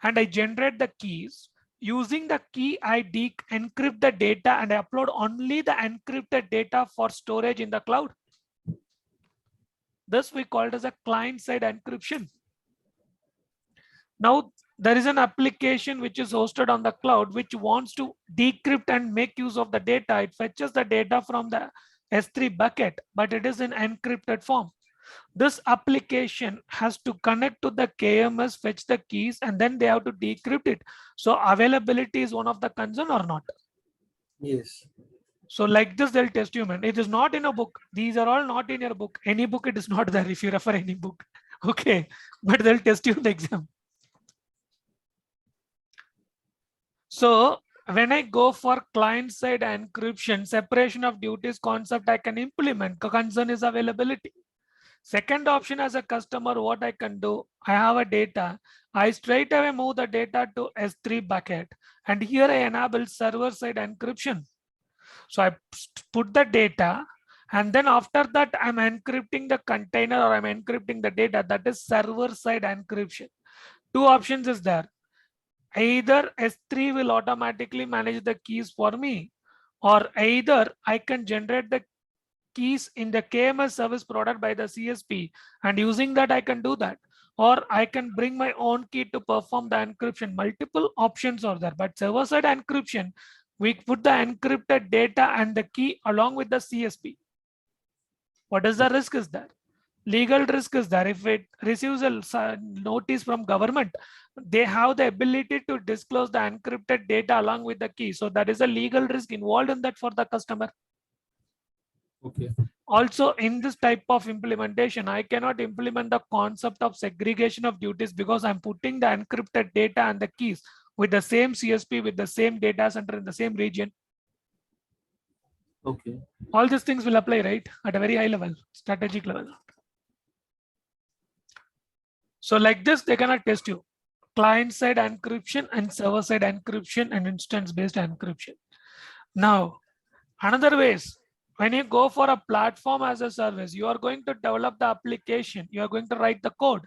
and I generate the keys. Using the key, I encrypt the data and I upload only the encrypted data for storage in the cloud. This we call it as a client-side encryption. Now, there is an application which is hosted on the cloud which wants to decrypt and make use of the data. It fetches the data from the S3 bucket, but it is in encrypted form. This application has to connect to the KMS, fetch the keys, and then they have to decrypt it. So availability is one of the concern or not? Yes. So like this, they'll test you, man. It is not in a book. These are all not in your book. Any book, it is not there if you refer any book. Okay, but they'll test you in the exam. So when I go for client-side encryption, separation of duties concept I can implement. Concern is availability. Second option, as a customer, what I can do, I have a data. I straight away move the data to S3 bucket. And here I enable server-side encryption. So I put the data, and then after that, I'm encrypting the container or I'm encrypting the data. That is server-side encryption. Two options is there. Either S3 will automatically manage the keys for me, or either I can generate the keys in the KMS service provided by the CSP, and using that I can do that, or I can bring my own key to perform the encryption. Multiple options are there, but server-side encryption, we put the encrypted data and the key along with the CSP. What is the risk is there? Legal risk is there. If it receives a notice from government, they have the ability to disclose the encrypted data along with the key. So that is a legal risk involved in that for the customer. Okay. Also, in this type of implementation, I cannot implement the concept of segregation of duties because I'm putting the encrypted data and the keys with the same CSP, with the same data center in the same region. Okay. All these things will apply, right? At a very high level, strategic level. So like this, they cannot test you. Client-side encryption and server-side encryption and instance-based encryption. Now, another ways, when you go for a platform as a service, you are going to develop the application. You are going to write the code,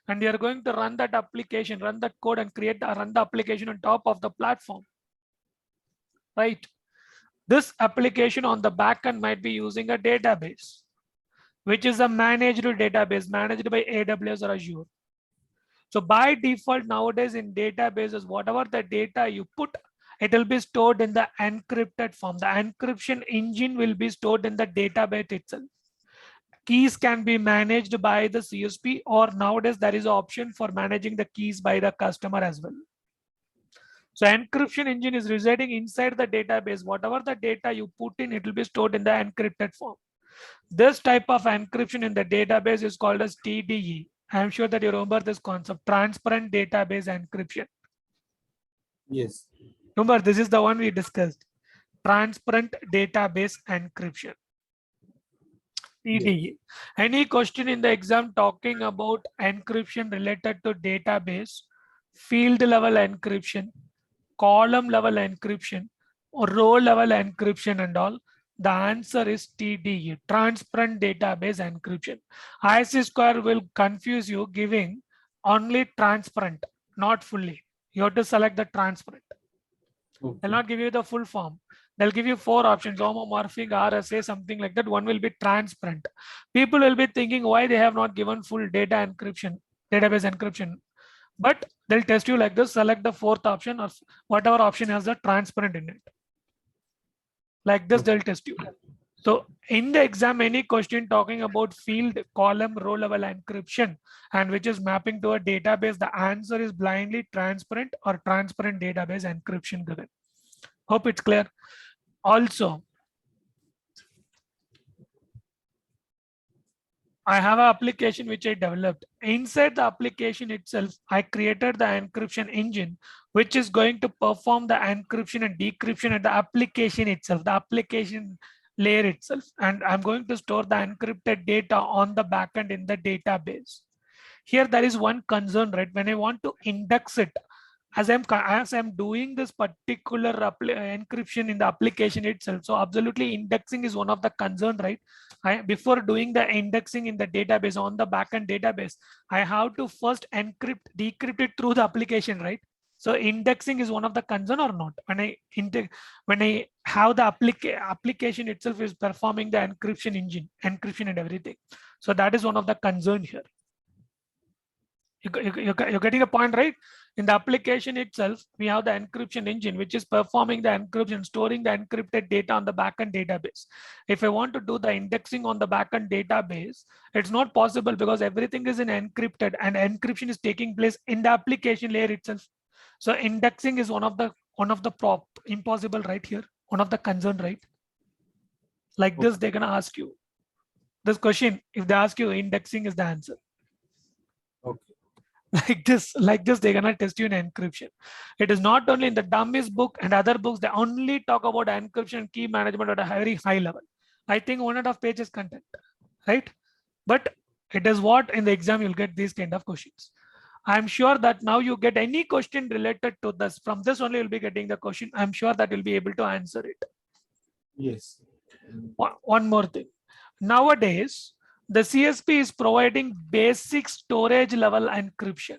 and you are going to run that application, run that code, and run the application on top of the platform. Right? This application on the backend might be using a database, which is a managed database managed by AWS or Azure. So by default nowadays in databases, whatever the data you put, it will be stored in the encrypted form. The encryption engine will be stored in the database itself. Keys can be managed by the CSP, or nowadays there is an option for managing the keys by the customer as well. So encryption engine is residing inside the database. Whatever the data you put in, it will be stored in the encrypted form. This type of encryption in the database is called as TDE. I'm sure that you remember this concept, transparent database encryption. Yes. Remember, this is the one we discussed, transparent database encryption, TDE. Any question in the exam talking about encryption related to database, field level encryption, column level encryption, or row level encryption and all? The answer is TDE, transparent database encryption. IC square will confuse you giving only transparent, not fully. You have to select the transparent. Okay. They'll not give you the full form. They'll give you 4 options, homomorphic, RSA, something like that. One will be transparent. People will be thinking why they have not given full data encryption, database encryption. But they'll test you like this: select the fourth option or whatever option has the transparent in it. Like this, they'll test you. So in the exam, any question talking about field, column, row level encryption, and which is mapping to a database, the answer is blindly transparent or transparent database encryption given. Hope it's clear. Also, I have an application which I developed. Inside the application itself, I created the encryption engine, which is going to perform the encryption and decryption at the application itself, the application layer itself. And I'm going to store the encrypted data on the backend in the database. Here, there is one concern, right? When I want to index it, as I'm doing this particular encryption in the application itself, so absolutely indexing is one of the concern, right? Before doing the indexing in the database on the backend database, I have to first decrypt it through the application, right? So indexing is one of the concern or not? When I have the application itself is performing the encryption engine, encryption and everything. So that is one of the concern here. You're getting a point, right? In the application itself, we have the encryption engine, which is performing the encryption, storing the encrypted data on the backend database. If I want to do the indexing on the backend database, it's not possible because everything is in encrypted and encryption is taking place in the application layer itself. So indexing is one of the impossible right here, one of the concern, right? Like this, they're gonna ask you this question. If they ask you, indexing is the answer. Okay. Like this, they're gonna test you in encryption. It is not only in the dummies book and other books, they only talk about encryption and key management at a very high level. I think 1.5 pages content, right? But it is what in the exam you'll get these kind of questions. I'm sure that now you get any question related to this, from this only you'll be getting the question. I'm sure that you'll be able to answer it. Yes. One more thing. Nowadays, the CSP is providing basic storage level encryption.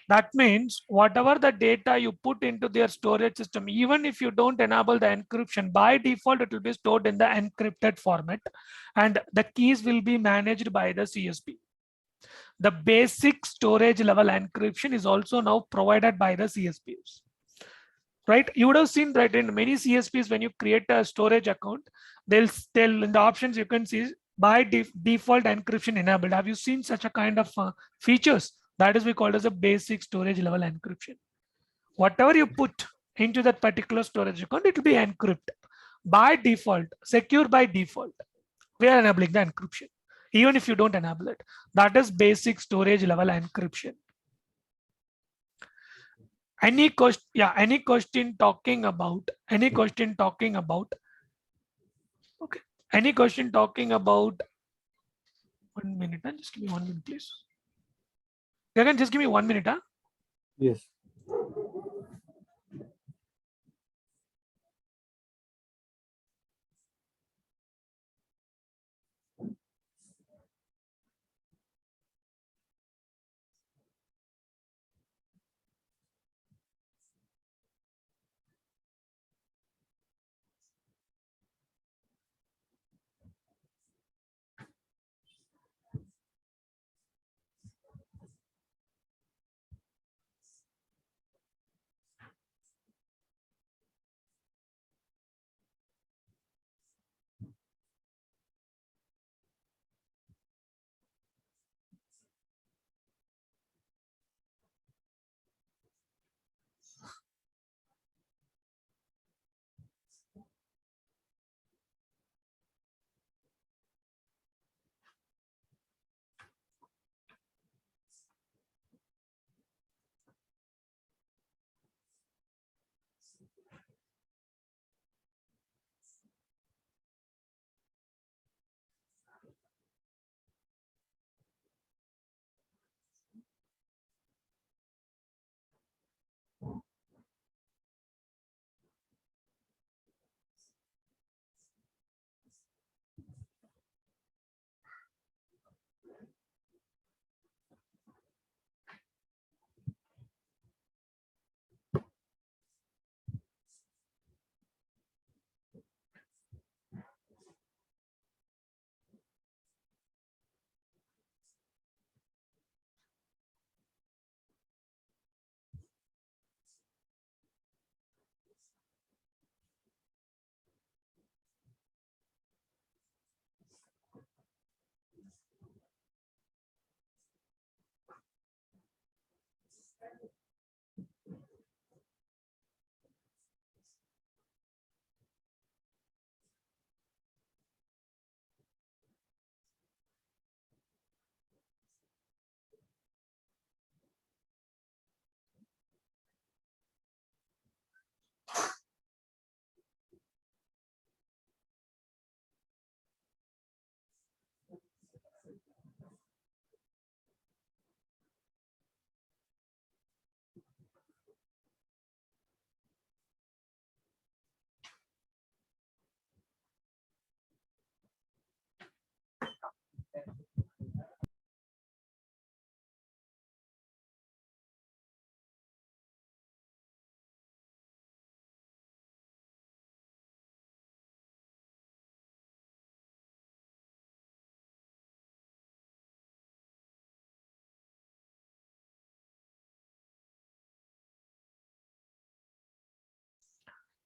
That means whatever the data you put into their storage system, even if you don't enable the encryption, by default, it will be stored in the encrypted format and the keys will be managed by the CSP. The basic storage level encryption is also now provided by the CSPs. Right? You would have seen that in many CSPs, when you create a storage account, they'll in the options you can see by default encryption enabled. Have you seen such a kind of features? That is we call as a basic storage level encryption. Whatever you put into that particular storage account, it will be encrypted by default, secure by default. We are enabling the encryption, even if you don't enable it. That is basic storage level encryption. Any question? Yeah, any question talking about? Okay. Any question talking about? 1 minute. Just give me 1 minute, please. Gagan, just give me 1 minute. Yes.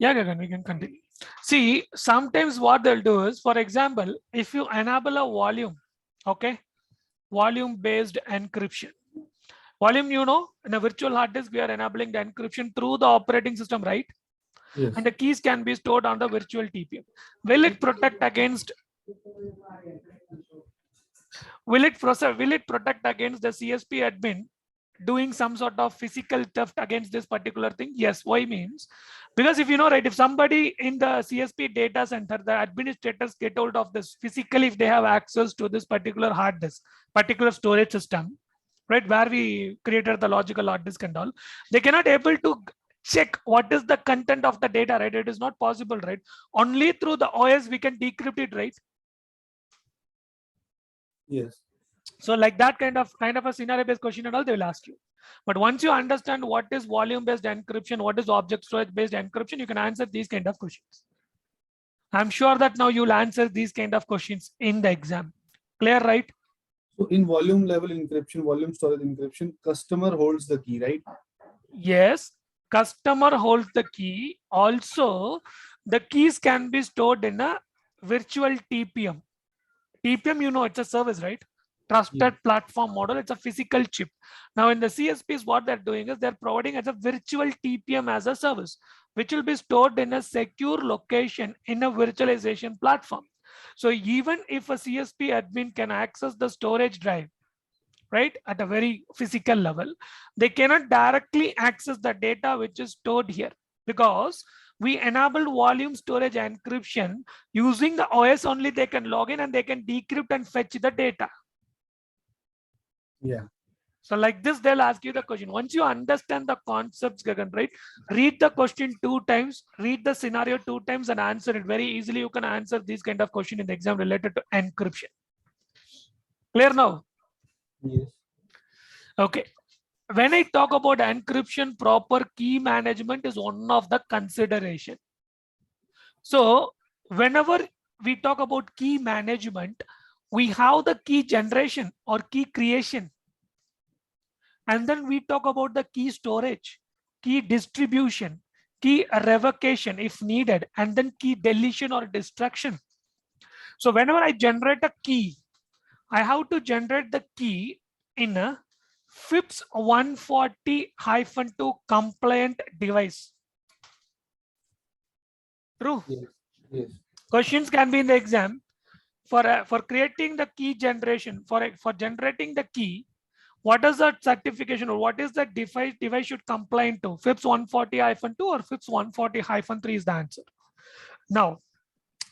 Yeah, Gagan, we can continue. See, sometimes what they'll do is, for example, if you enable a volume, okay, volume based encryption. Volume, you know, in a virtual hard disk, we are enabling the encryption through the operating system, right? Yes. And the keys can be stored on the virtual TPM. Will it protect against? Will it protect against the CSP admin doing some sort of physical theft against this particular thing? Yes. Why means? Because if you know, right, if somebody in the CSP data center, the administrators get hold of this physically, if they have access to this particular hard disk, particular storage system, right, where we created the logical hard disk and all, they cannot able to check what is the content of the data, right? It is not possible, right? Only through the OS we can decrypt it, right? Yes. So like that kind of a scenario based question and all they will ask you. But once you understand what is volume based encryption, what is object storage based encryption, you can answer these kind of questions. I'm sure that now you'll answer these kind of questions in the exam. Clear, right? So in volume level encryption, volume storage encryption, customer holds the key, right? Yes, customer holds the key. Also, the keys can be stored in a virtual TPM. TPM, you know, it's a service, right? Trusted platform model. It's a physical chip. Now in the CSPs, what they're doing is they're providing as a virtual TPM as a service, which will be stored in a secure location in a virtualization platform. So even if a CSP admin can access the storage drive, right, at a very physical level, they cannot directly access the data which is stored here, because we enabled volume storage encryption. Using the OS only they can log in and they can decrypt and fetch the data. Yeah. So like this, they'll ask you the question. Once you understand the concepts, Gagan, right, read the question 2 times, read the scenario 2 times and answer it very easily. You can answer these kind of question in the exam related to encryption. Clear now? Yes. Okay. When I talk about encryption, proper key management is one of the consideration. So whenever we talk about key management, we have the key generation or key creation. And then we talk about the key storage, key distribution, key revocation if needed, and then key deletion or destruction. So whenever I generate a key, I have to generate the key in a FIPS 140-2 compliant device. True. Yes. Yes. Questions can be in the exam for creating the key generation, for generating the key. What is the certification or what is the device should comply to? FIPS 140-2 or FIPS 140-3 is the answer. Now,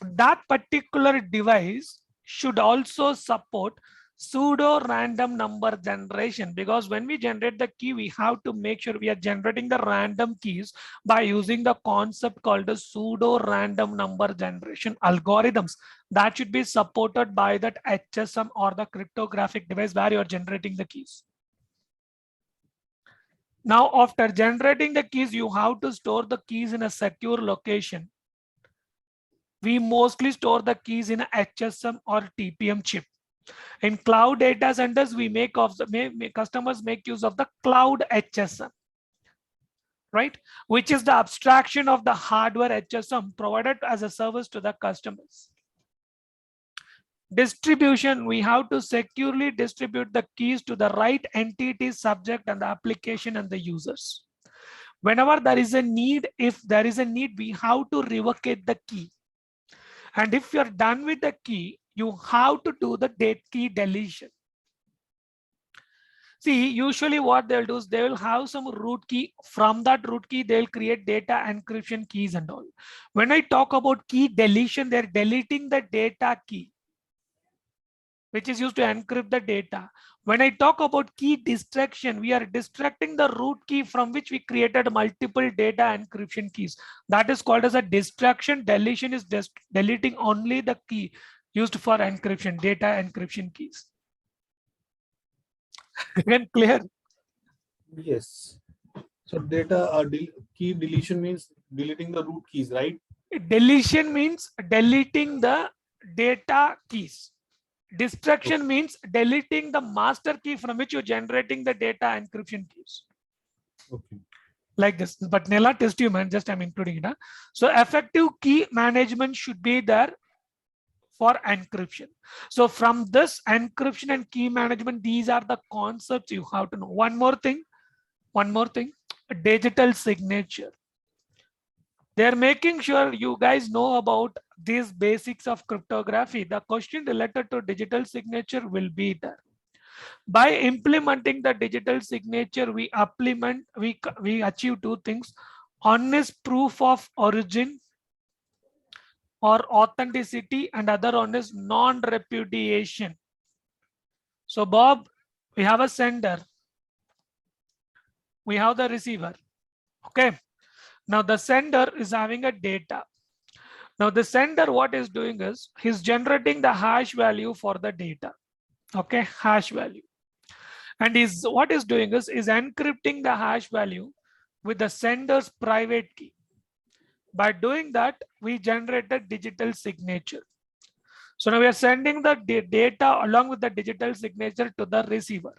that particular device should also support pseudo random number generation, because when we generate the key, we have to make sure we are generating the random keys by using the concept called a pseudo random number generation algorithms that should be supported by that HSM or the cryptographic device where you are generating the keys. Now, after generating the keys, you have to store the keys in a secure location. We mostly store the keys in a HSM or TPM chip. In cloud data centers, we customers make use of the cloud HSM, right? Which is the abstraction of the hardware HSM provided as a service to the customers. Distribution, we have to securely distribute the keys to the right entity, subject, and the application and the users. Whenever there is a need, if there is a need, we have to revocate the key. And if you're done with the key, you have to do the key deletion. See, usually what they'll do is they will have some root key. From that root key, they'll create data encryption keys and all. When I talk about key deletion, they're deleting the data key, which is used to encrypt the data. When I talk about key destruction, we are distracting the root key from which we created multiple data encryption keys. That is called as a distraction. Deletion is just deleting only the key used for encryption, data encryption keys. Again, clear? Yes. So data key deletion means deleting the root keys, right? Deletion means deleting the data keys. Destruction means deleting the master key from which you're generating the data encryption keys. Okay. like this. But Nella test you, man, just I'm including it. Huh? So effective key management should be there for encryption. So from this encryption and key management, these are the concepts you have to know. One more thing, digital signature. They're making sure you guys know about these basics of cryptography. The question related to digital signature will be there. By implementing the digital signature, we achieve two things. One is proof of origin or authenticity, and other one is non-repudiation. So Bob, we have a sender, we have the receiver. Okay. Now the sender is having a data. Now the sender, what is doing is he's generating the hash value for the data. Okay, hash value. And what is doing is encrypting the hash value with the sender's private key. By doing that, we generate a digital signature. So now we are sending the data along with the digital signature to the receiver.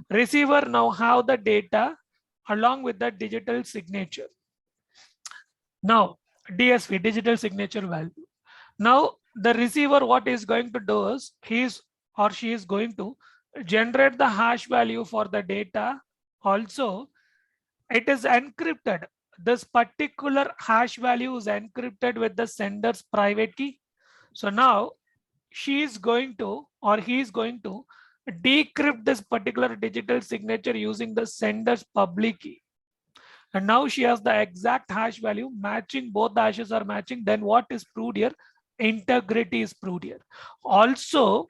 Receiver now have the data along with the digital signature. Now DSV, digital signature value. Now the receiver, what is going to do is he or she is going to generate the hash value for the data. Also, it is encrypted. This particular hash value is encrypted with the sender's private key. So now she is going to, or he is going to decrypt this particular digital signature using the sender's public key. And now she has the exact hash value matching, both the hashes are matching. Then what is proved here? Integrity is proved here. Also,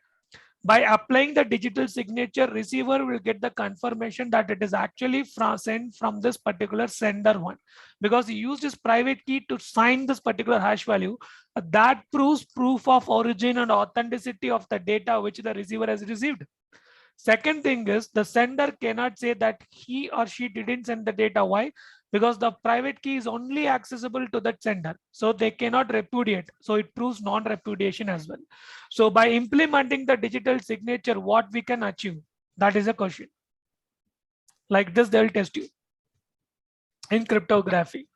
by applying the digital signature, receiver will get the confirmation that it is actually sent from this particular sender one, because he used his private key to sign this particular hash value. That proves proof of origin and authenticity of the data which the receiver has received. Second thing is the sender cannot say that he or she didn't send the data. Why? Because the private key is only accessible to that sender. So they cannot repudiate. So it proves non-repudiation as well. So by implementing the digital signature, what we can achieve? That is a question. Like this, they'll test you in cryptography.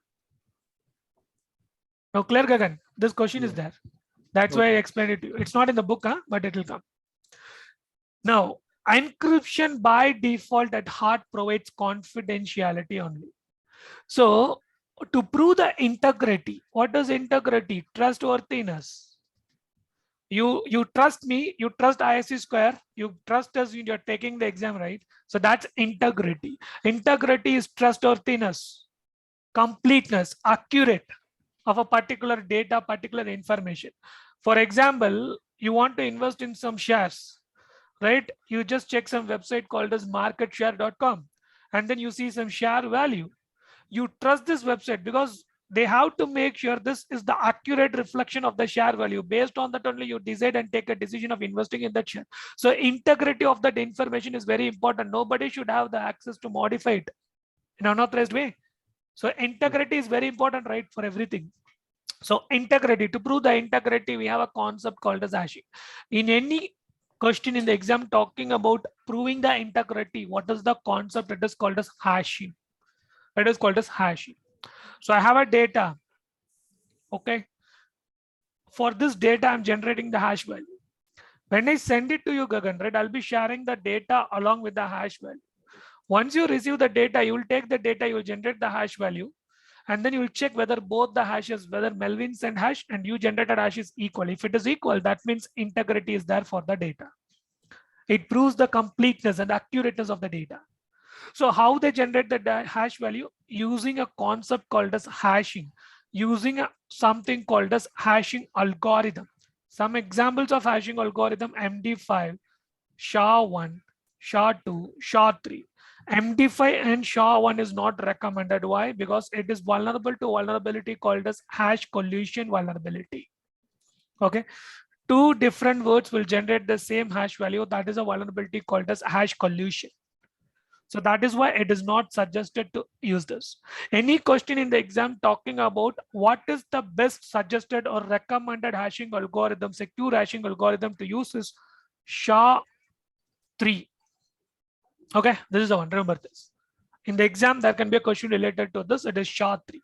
Now clear, Gagan? This question is there. That's why I explained it to you. It's not in the book, but it will come. Now, encryption by default at heart provides confidentiality only. So to prove the integrity, what is integrity? Trustworthiness. You trust me, you trust ISC square, you trust us when you're taking the exam, right? So that's integrity. Integrity is trustworthiness, completeness, accurate of a particular data, particular information. For example, you want to invest in some shares, right? You just check some website called as marketshare.com, and then you see some share value. You trust this website because they have to make sure this is the accurate reflection of the share value. Based on that only you decide and take a decision of investing in that share. So integrity of that information is very important. Nobody should have the access to modify it in an unauthorized way. So integrity is very important, right, for everything. So integrity, to prove the integrity, we have a concept called as hashing. In any question in the exam talking about proving the integrity, what is the concept? It is called as hashing. It is called as hashing. So I have a data. Okay. For this data, I'm generating the hash value. When I send it to you, Gagan, right, I'll be sharing the data along with the hash value. Once you receive the data, you will take the data, you will generate the hash value, and then you will check whether both the hashes, whether Melvin sent hash and you generated hash is equal. If it is equal, that means integrity is there for the data. It proves the completeness and accurateness of the data. So how they generate the hash value? Using a concept called as hashing, using something called as hashing algorithm. Some examples of hashing algorithm: MD5, SHA-1, SHA-2, SHA-3. MD5 and SHA-1 is not recommended. Why? Because it is vulnerable to vulnerability called as hash collusion vulnerability. Okay. Two different words will generate the same hash value. That is a vulnerability called as hash collusion. So that is why it is not suggested to use this. Any question in the exam talking about what is the best suggested or recommended hashing algorithm, secure hashing algorithm to use is SHA-3. Okay, this is the one. Remember this. In the exam, there can be a question related to this. It is SHA-3.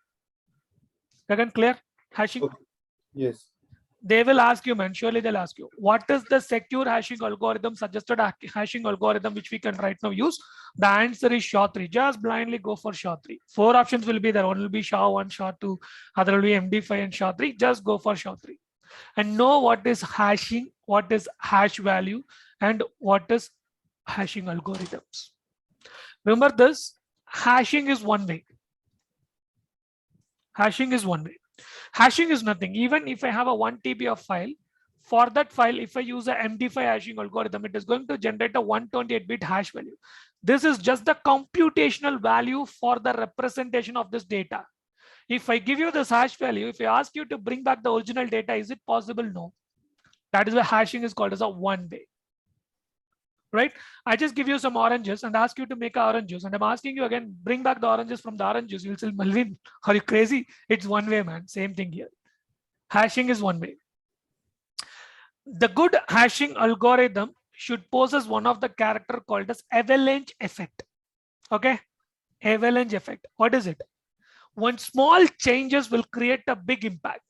Again, clear? Hashing. Okay. Yes. They will ask you, man. Surely they'll ask you, what is the secure hashing algorithm, suggested hashing algorithm, which we can right now use? The answer is SHA-3. Just blindly go for SHA-3. 4 options will be there. One will be SHA-1, SHA-2, other will be MD5 and SHA-3. Just go for SHA-3. And know what is hashing, what is hash value, and what is hashing algorithms. Remember this, hashing is one way. Hashing is one way. Hashing is nothing. Even if I have a 1 TB of file, for that file, if I use a MD5 hashing algorithm, it is going to generate a 128-bit hash value. This is just the computational value for the representation of this data. If I give you this hash value, if I ask you to bring back the original data, is it possible? No. That is why hashing is called as a one way. Right? I just give you some oranges and ask you to make orange juice. And I'm asking you again, bring back the oranges from the orange juice. You'll say, Malvin, are you crazy? It's one way, man. Same thing here. Hashing is one way. The good hashing algorithm should possess one of the character called as avalanche effect. Okay? Avalanche effect. What is it? When small changes will create a big impact.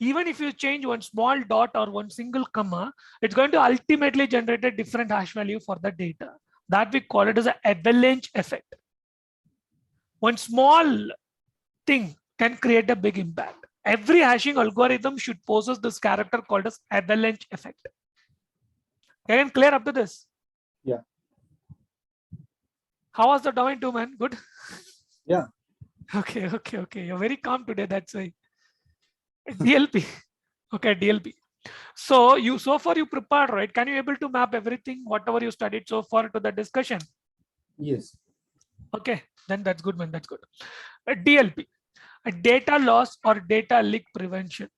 Even if you change one small dot or one single comma, it's going to ultimately generate a different hash value for the data. That we call it as an avalanche effect. One small thing can create a big impact. Every hashing algorithm should possess this character called as avalanche effect. Again, clear up to this? Yeah. How was the domain 2, man? Good? Yeah. Okay. You're very calm today, that's why. DLP. Okay, DLP. So far you prepared, right? Can you able to map everything, whatever you studied so far to the discussion? Yes. Okay, then that's good, man. That's good. DLP, a data loss or data leak prevention.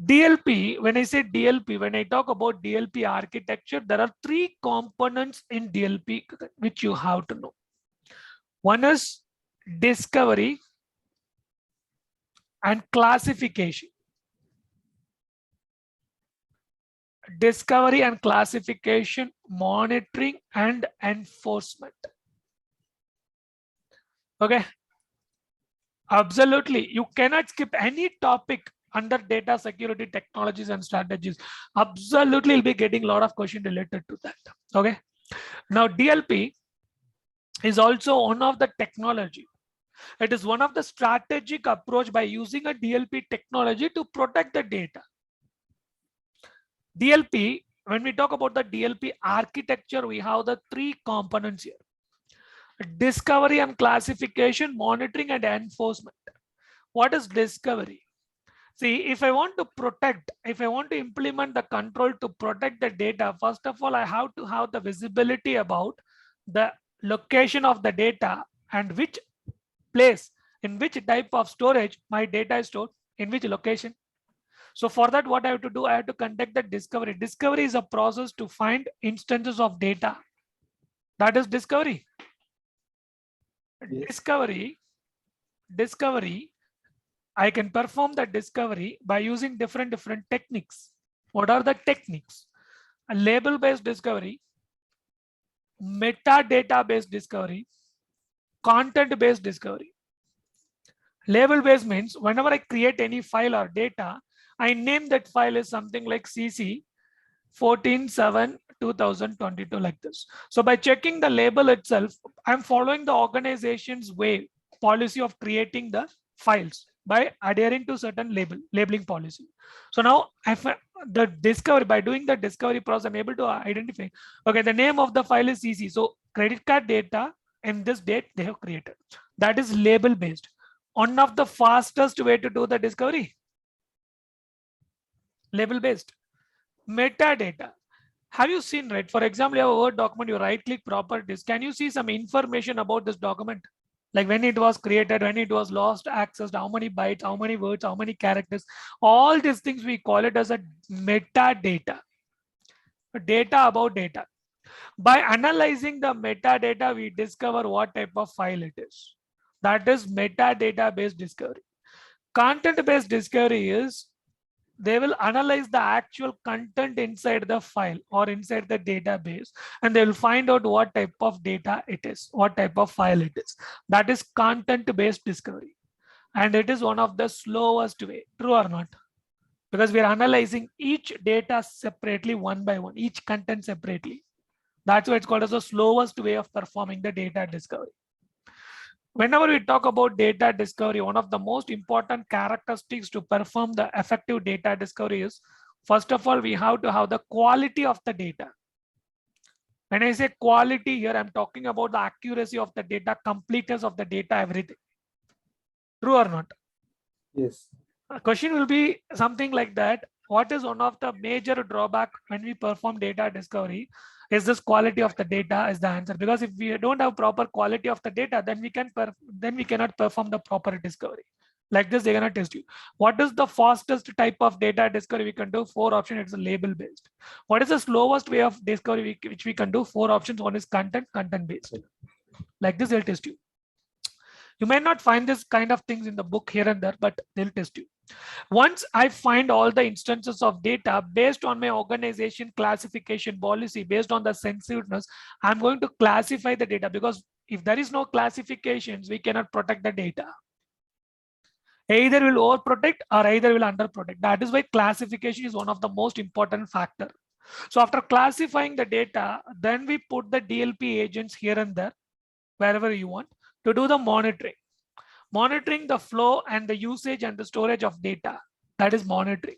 DLP, when I say DLP, when I talk about DLP architecture, there are 3 components in DLP which you have to know. One is discovery and classification. Discovery and classification, monitoring and enforcement. Okay. Absolutely. You cannot skip any topic under data security technologies and strategies. Absolutely, you'll be getting a lot of questions related to that. Okay. Now, DLP is also one of the technology. It is one of the strategic approach by using a DLP technology to protect the data. DLP, when we talk about the DLP architecture, we have the 3 components here. Discovery and classification, monitoring and enforcement. What is discovery? See, if I want to protect, if I want to implement the control to protect the data, first of all, I have to have the visibility about the location of the data and which place, in which type of storage my data is stored, in which location. So for that, what I have to do, I have to conduct the discovery. Discovery is a process to find instances of data. That is discovery. Yes. Discovery, I can perform the discovery by using different techniques. What are the techniques? A label-based discovery, metadata-based discovery, content-based discovery. Label-based means whenever I create any file or data, I name that file as something like CC 14/7/2022 like this. So by checking the label itself, I'm following the organization's way policy of creating the files by adhering to certain labeling policy. So now if the discovery, by doing the discovery process, I'm able to identify, okay, the name of the file is CC. So credit card data in this date they have created. That is label based. One of the fastest way to do the discovery. Label based. Metadata. Have you seen, right? For example, you have a Word document, you right click properties. Can you see some information about this document? Like when it was created, when it was lost, accessed, how many bytes, how many words, how many characters, all these things we call it as a metadata. Data about data. By analyzing the metadata, we discover what type of file it is. That is metadata based discovery. Content based discovery is they will analyze the actual content inside the file or inside the database, and they will find out what type of data it is, what type of file it is. That is content based discovery. And it is one of the slowest way, true or not? Because we are analyzing each data separately, one by one, each content separately. That's why it's called as the slowest way of performing the data discovery. Whenever we talk about data discovery, one of the most important characteristics to perform the effective data discovery is, first of all, we have to have the quality of the data. When I say quality here, I'm talking about the accuracy of the data, completeness of the data, everything. True or not? Yes. A question will be something like that. What is one of the major drawback when we perform data discovery? Is this quality of the data is the answer? Because if we don't have proper quality of the data, then we cannot perform the proper discovery. Like this, they're gonna test you. What is the fastest type of data discovery we can do? 4 options. It's a label based. What is the slowest way of discovery which we can do? 4 options. One is content based. Like this, they'll test you. You may not find this kind of things in the book here and there, but they'll test you. Once I find all the instances of data based on my organization classification policy, based on the sensitiveness, I'm going to classify the data, because if there is no classifications, we cannot protect the data. Either will overprotect or either will underprotect. That is why classification is one of the most important factor. So after classifying the data, then we put the DLP agents here and there, wherever you want, to do the monitoring the flow and the usage and the storage of data. That is monitoring.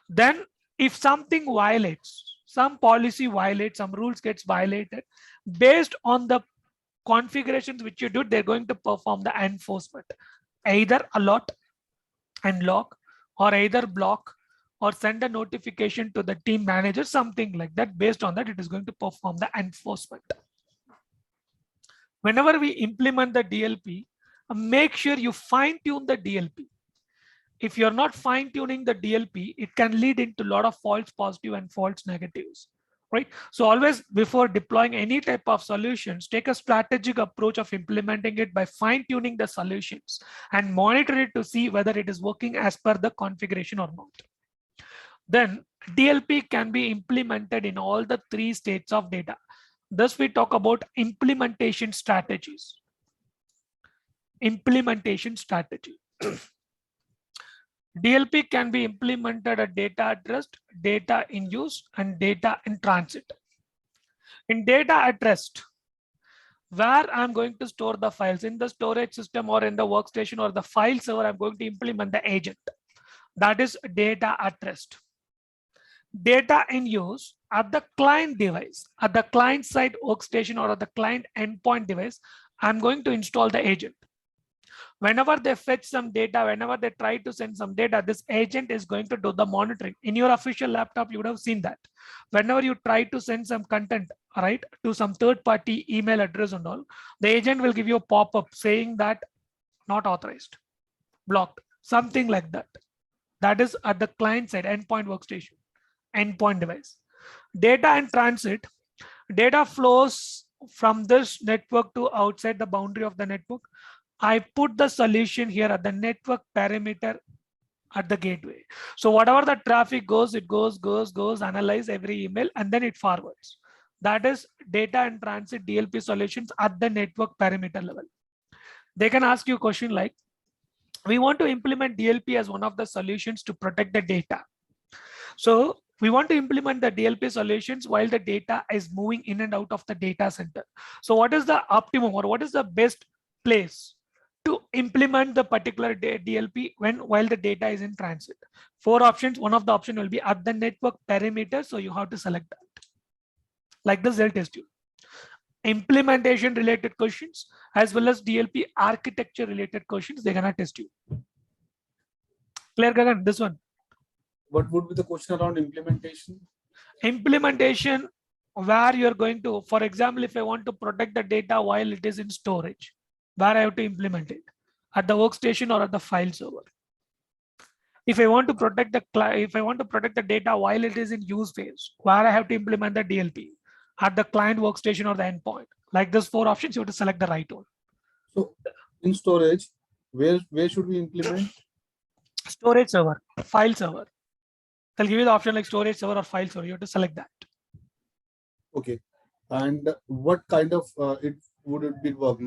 Then if something violates, some policy violates, some rules gets violated, based on the configurations which you do, they're going to perform the enforcement, either alert and log, or either block or send a notification to the team manager, something like that. Based on that, it is going to perform the enforcement. Whenever we implement the DLP, make sure you fine tune the DLP. If you're not fine tuning the DLP, it can lead into a lot of false positive and false negatives, right? So always before deploying any type of solutions, take a strategic approach of implementing it by fine tuning the solutions and monitor it to see whether it is working as per the configuration or not. Then DLP can be implemented in all the 3 states of data. Thus we talk about implementation strategies. Implementation strategy. DLP can be implemented at data at rest, data in use, and data in transit. In data at rest, where I'm going to store the files, in the storage system or in the workstation or the file server, I'm going to implement the agent. That is data at rest. Data in use, at the client device, at the client side workstation or at the client endpoint device, I'm going to install the agent. Whenever they fetch some data, whenever they try to send some data, this agent is going to do the monitoring. In your official laptop, you would have seen that. Whenever you try to send some content, right, to some third-party email address and all, the agent will give you a pop-up saying that not authorized, blocked, something like that. That is at the client side, endpoint workstation, endpoint device. Data in transit, data flows from this network to outside the boundary of the network. I put the solution here at the network parameter at the gateway. So whatever the traffic goes, it goes, analyze every email, and then it forwards. That is data in transit DLP solutions at the network parameter level. They can ask you a question like, we want to implement DLP as one of the solutions to protect the data. So we want to implement the DLP solutions while the data is moving in and out of the data center. So what is the optimum, or what is the best place to implement the particular DLP while the data is in transit? 4 options. One of the option will be at the network parameter. So you have to select that. Like this, they'll test you. Implementation related questions as well as DLP architecture related questions, they're gonna test you. Clear, Gagan? This one. What would be the question around implementation? Implementation, where you're going to, for example, if I want to protect the data while it is in storage, where I have to implement it, at the workstation or at the file server. If I want to protect the data while it is in use phase, where I have to implement the DLP, at the client workstation or the endpoint. Like this 4 options, you have to select the right one. So in storage, where should we implement? Storage server, file server. They'll give you the option like storage server or file server. You have to select that. Okay. And what kind of it would it be work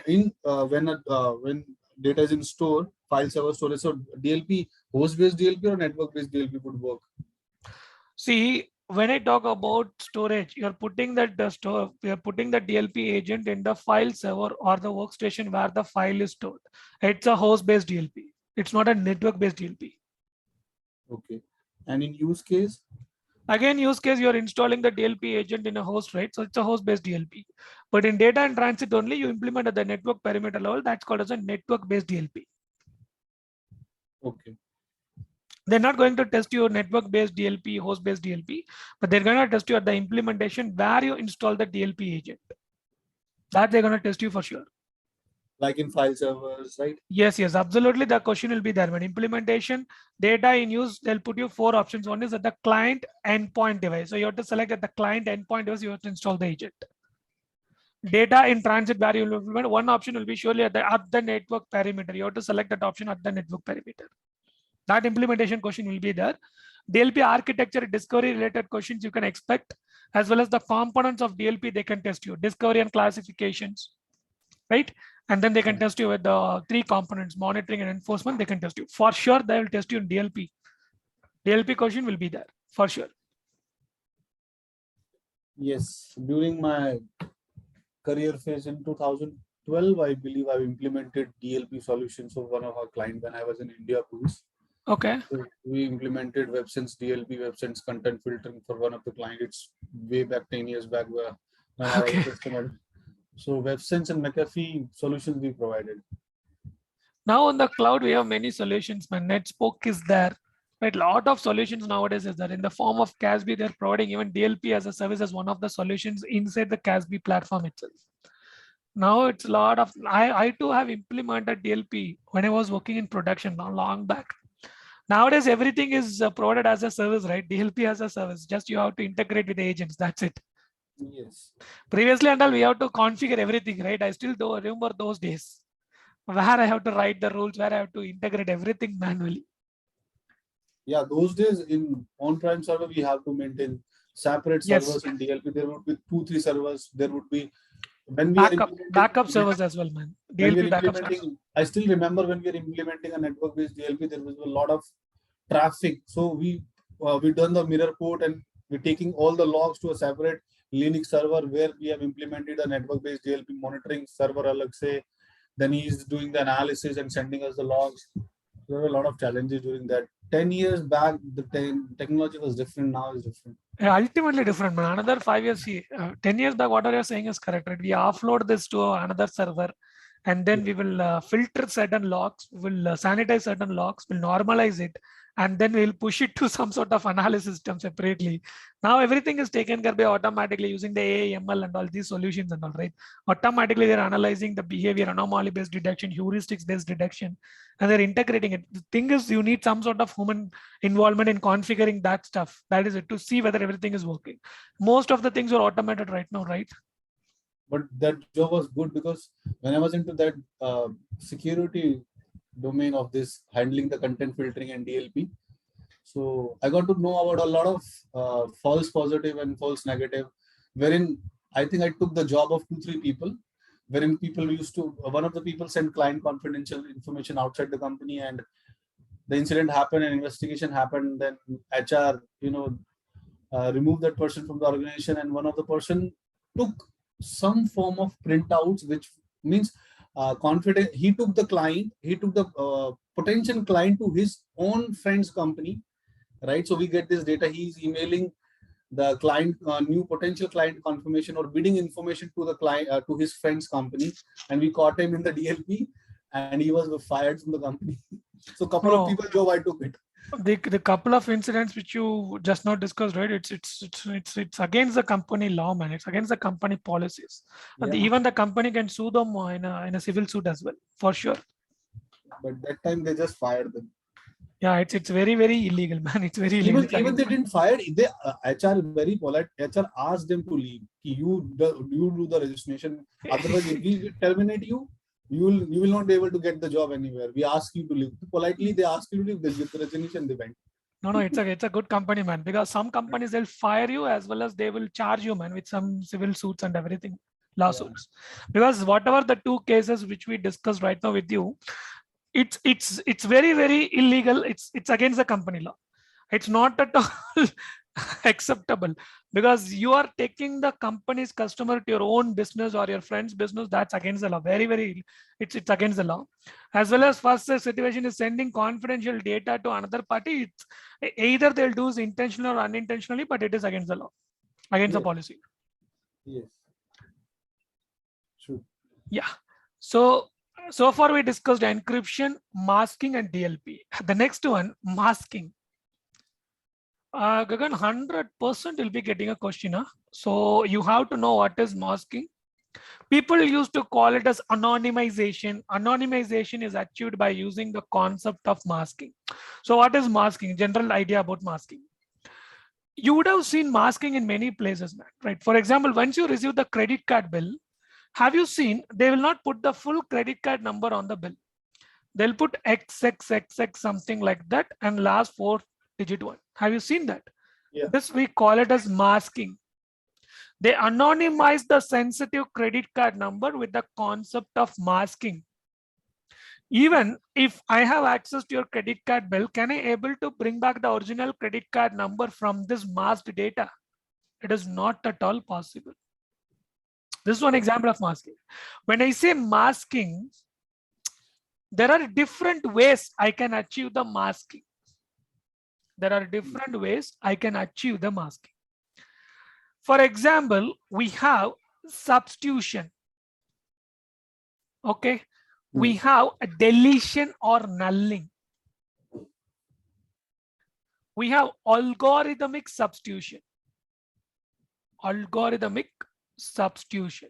in when data is in store, file server storage? So DLP, host based DLP or network based DLP would work? See, when I talk about storage, you're putting that you're putting the DLP agent in the file server or the workstation where the file is stored. It's a host-based DLP. It's not a network-based DLP. Okay. And in use case? Again, use case, you're installing the DLP agent in a host, right? So it's a host-based DLP. But in data and transit only, you implement at the network perimeter level. That's called as a network-based DLP. Okay. They're not going to test your network-based DLP, host-based DLP, but they're going to test you at the implementation where you install the DLP agent. That they're going to test you for sure. Like in file servers, right? Yes, absolutely. The question will be there. When implementation, data in use, they'll put you 4 options. One is at the client endpoint device. So you have to select at the client endpoint device, you have to install the agent. Data in transit where you will implement, one option will be surely at the network perimeter. You have to select that option at the network perimeter. That implementation question will be there. DLP architecture discovery related questions you can expect, as well as the components of DLP they can test you, discovery and classifications, right? And then they can test you with the 3 components, monitoring and enforcement. They can test you for sure. They will test you in DLP. DLP question will be there for sure. Yes, during my career phase in 2012, I believe I've implemented DLP solutions for one of our clients when I was in India Police. Okay. So we implemented WebSense DLP, WebSense content filtering for one of the clients. It's way back 10 years back when I was a customer. So WebSense and McAfee solutions we provided. Now on the cloud, we have many solutions. My NetSpoke is there. Right, a lot of solutions nowadays is there in the form of CASB. They're providing even DLP as a service as one of the solutions inside the CASB platform itself. Now it's a lot of, I too have implemented DLP when I was working in production long back. Nowadays, everything is provided as a service, right? DLP as a service, just you have to integrate with the agents. That's it. Yes. Previously, until we have to configure everything, right? I still do remember those days where I have to write the rules, where I have to integrate everything manually. Yeah, those days in on-prem server, we have to maintain separate servers in DLP. There would be 2-3 servers. There would be when we backup servers as well, man. DLP backup servers. I still remember when we are implementing a network-based DLP, there was a lot of traffic. So we done the mirror port and we're taking all the logs to a separate Linux server where we have implemented a network-based DLP monitoring server. Alag se, then he's doing the analysis and sending us the logs. There were a lot of challenges during that. 10 years back, the technology was different. Now is different. Yeah, ultimately different, man. Another 5 years, 10 years back, whatever you're saying is correct, right? We offload this to another server, and then we will filter certain logs, we will sanitize certain logs, we'll normalize it, and then we'll push it to some sort of analysis system separately. Now everything is taken care of automatically using the AI, ML and all these solutions and all, right? Automatically they're analyzing the behavior, anomaly-based detection, heuristics-based detection, and they're integrating it. The thing is, you need some sort of human involvement in configuring that stuff. That is it, to see whether everything is working. Most of the things are automated right now, right? But that job was good because when I was into that security domain of this handling the content filtering and DLP, so I got to know about a lot of false positive and false negative, wherein I think I took the job of 2-3 people, wherein people used to, one of the people sent client confidential information outside the company and the incident happened and investigation happened. Then HR, removed that person from the organization, and one of the person took some form of printouts, which means confident. He took the potential client to his own friend's company, right? So we get this data. He's emailing the client, new potential client confirmation or bidding information to the client, to his friend's company, and we caught him in the DLP, and he was fired from the company. So a couple of people job I took it. The couple of incidents which you just now discussed, right? It's against the company law, man. It's against the company policies. Yeah. Even the company can sue them in a civil suit as well, for sure. But that time they just fired them. Yeah, it's very illegal, man. It's very illegal. Even they didn't fire. They HR very polite. HR asked them to leave. You do the registration. Otherwise, if we terminate you, you will not be able to get the job anywhere. We ask you to leave. Politely, they ask you to leave. They give the resignation. They went. No, it's a good company, man. Because some companies they'll fire you as well as they will charge you, man, with some civil suits and everything, Yeah. lawsuits. Because whatever the two cases which we discussed right now with you, it's very illegal. It's against the company law. It's not at all acceptable, because you are taking the company's customer to your own business or your friend's business. That's against the law. Very, it's against the law. As well as first the situation is sending confidential data to another party. It's either they'll do it intentionally or unintentionally, but it is against the law, against the Yes. policy. Yes. True. Yeah. So far we discussed encryption, masking, and DLP. The next one, masking. Gagan, 100% will be getting a question. Huh? So you have to know what is masking. People used to call it as anonymization. Anonymization is achieved by using the concept of masking. So what is masking? General idea about masking. You would have seen masking in many places, man, right? For example, once you receive the credit card bill, have you seen they will not put the full credit card number on the bill? They'll put XXXX something like that and last 4-digit one. Have you seen that? Yeah. This we call it as masking. They anonymize the sensitive credit card number with the concept of masking. Even if I have access to your credit card bill, can I able to bring back the original credit card number from this masked data? It is not at all possible. This is one example of masking. When I say masking, there are different ways I can achieve the masking. There are different ways I can achieve the masking. For example, we have substitution. Okay. We have a deletion or nulling. We have algorithmic substitution. Algorithmic substitution.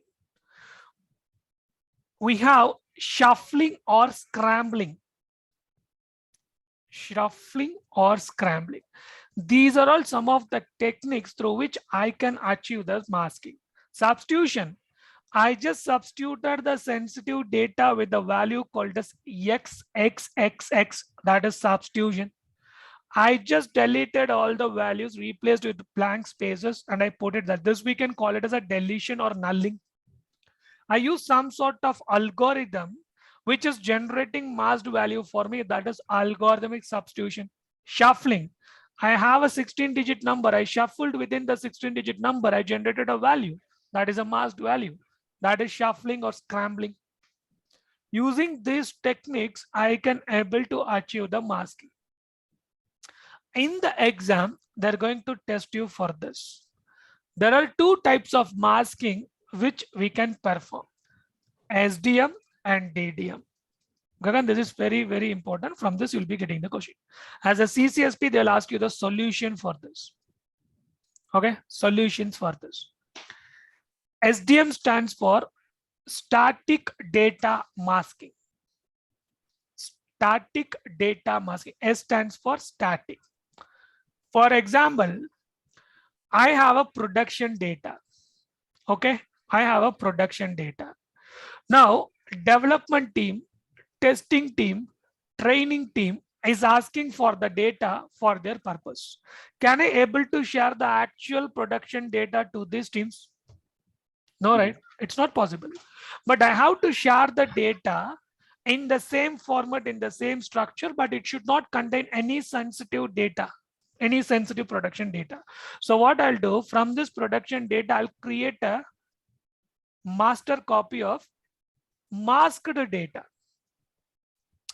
We have shuffling or scrambling. Shuffling or scrambling. These are all some of the techniques through which I can achieve the masking. Substitution. I just substituted the sensitive data with the value called as XXXX. That is substitution. I just deleted all the values, replaced with blank spaces, and I put it that this we can call it as a deletion or nulling. I use some sort of algorithm which is generating masked value for me. That is algorithmic substitution. Shuffling. I have a 16-digit number. I shuffled within the 16-digit number. I generated a value. That is a masked value. That is shuffling or scrambling. Using these techniques, I can able to achieve the masking. In the exam, they're going to test you for this. There are two types of masking which we can perform, SDM and DDM. Gagan, this is very important. From this, you'll be getting the question. As a CCSP, they'll ask you the solution for this. Okay, solutions for this. SDM stands for static data masking. Static data masking. S stands for static. For example, I have a production data. Okay, I have a production data. Now, development team, testing team, training team is asking for the data for their purpose. Can I able to share the actual production data to these teams? No, right? It's not possible. But I have to share the data in the same format, in the same structure, but it should not contain any sensitive data, any sensitive production data. So what I'll do from this production data, I'll create a master copy of masked data.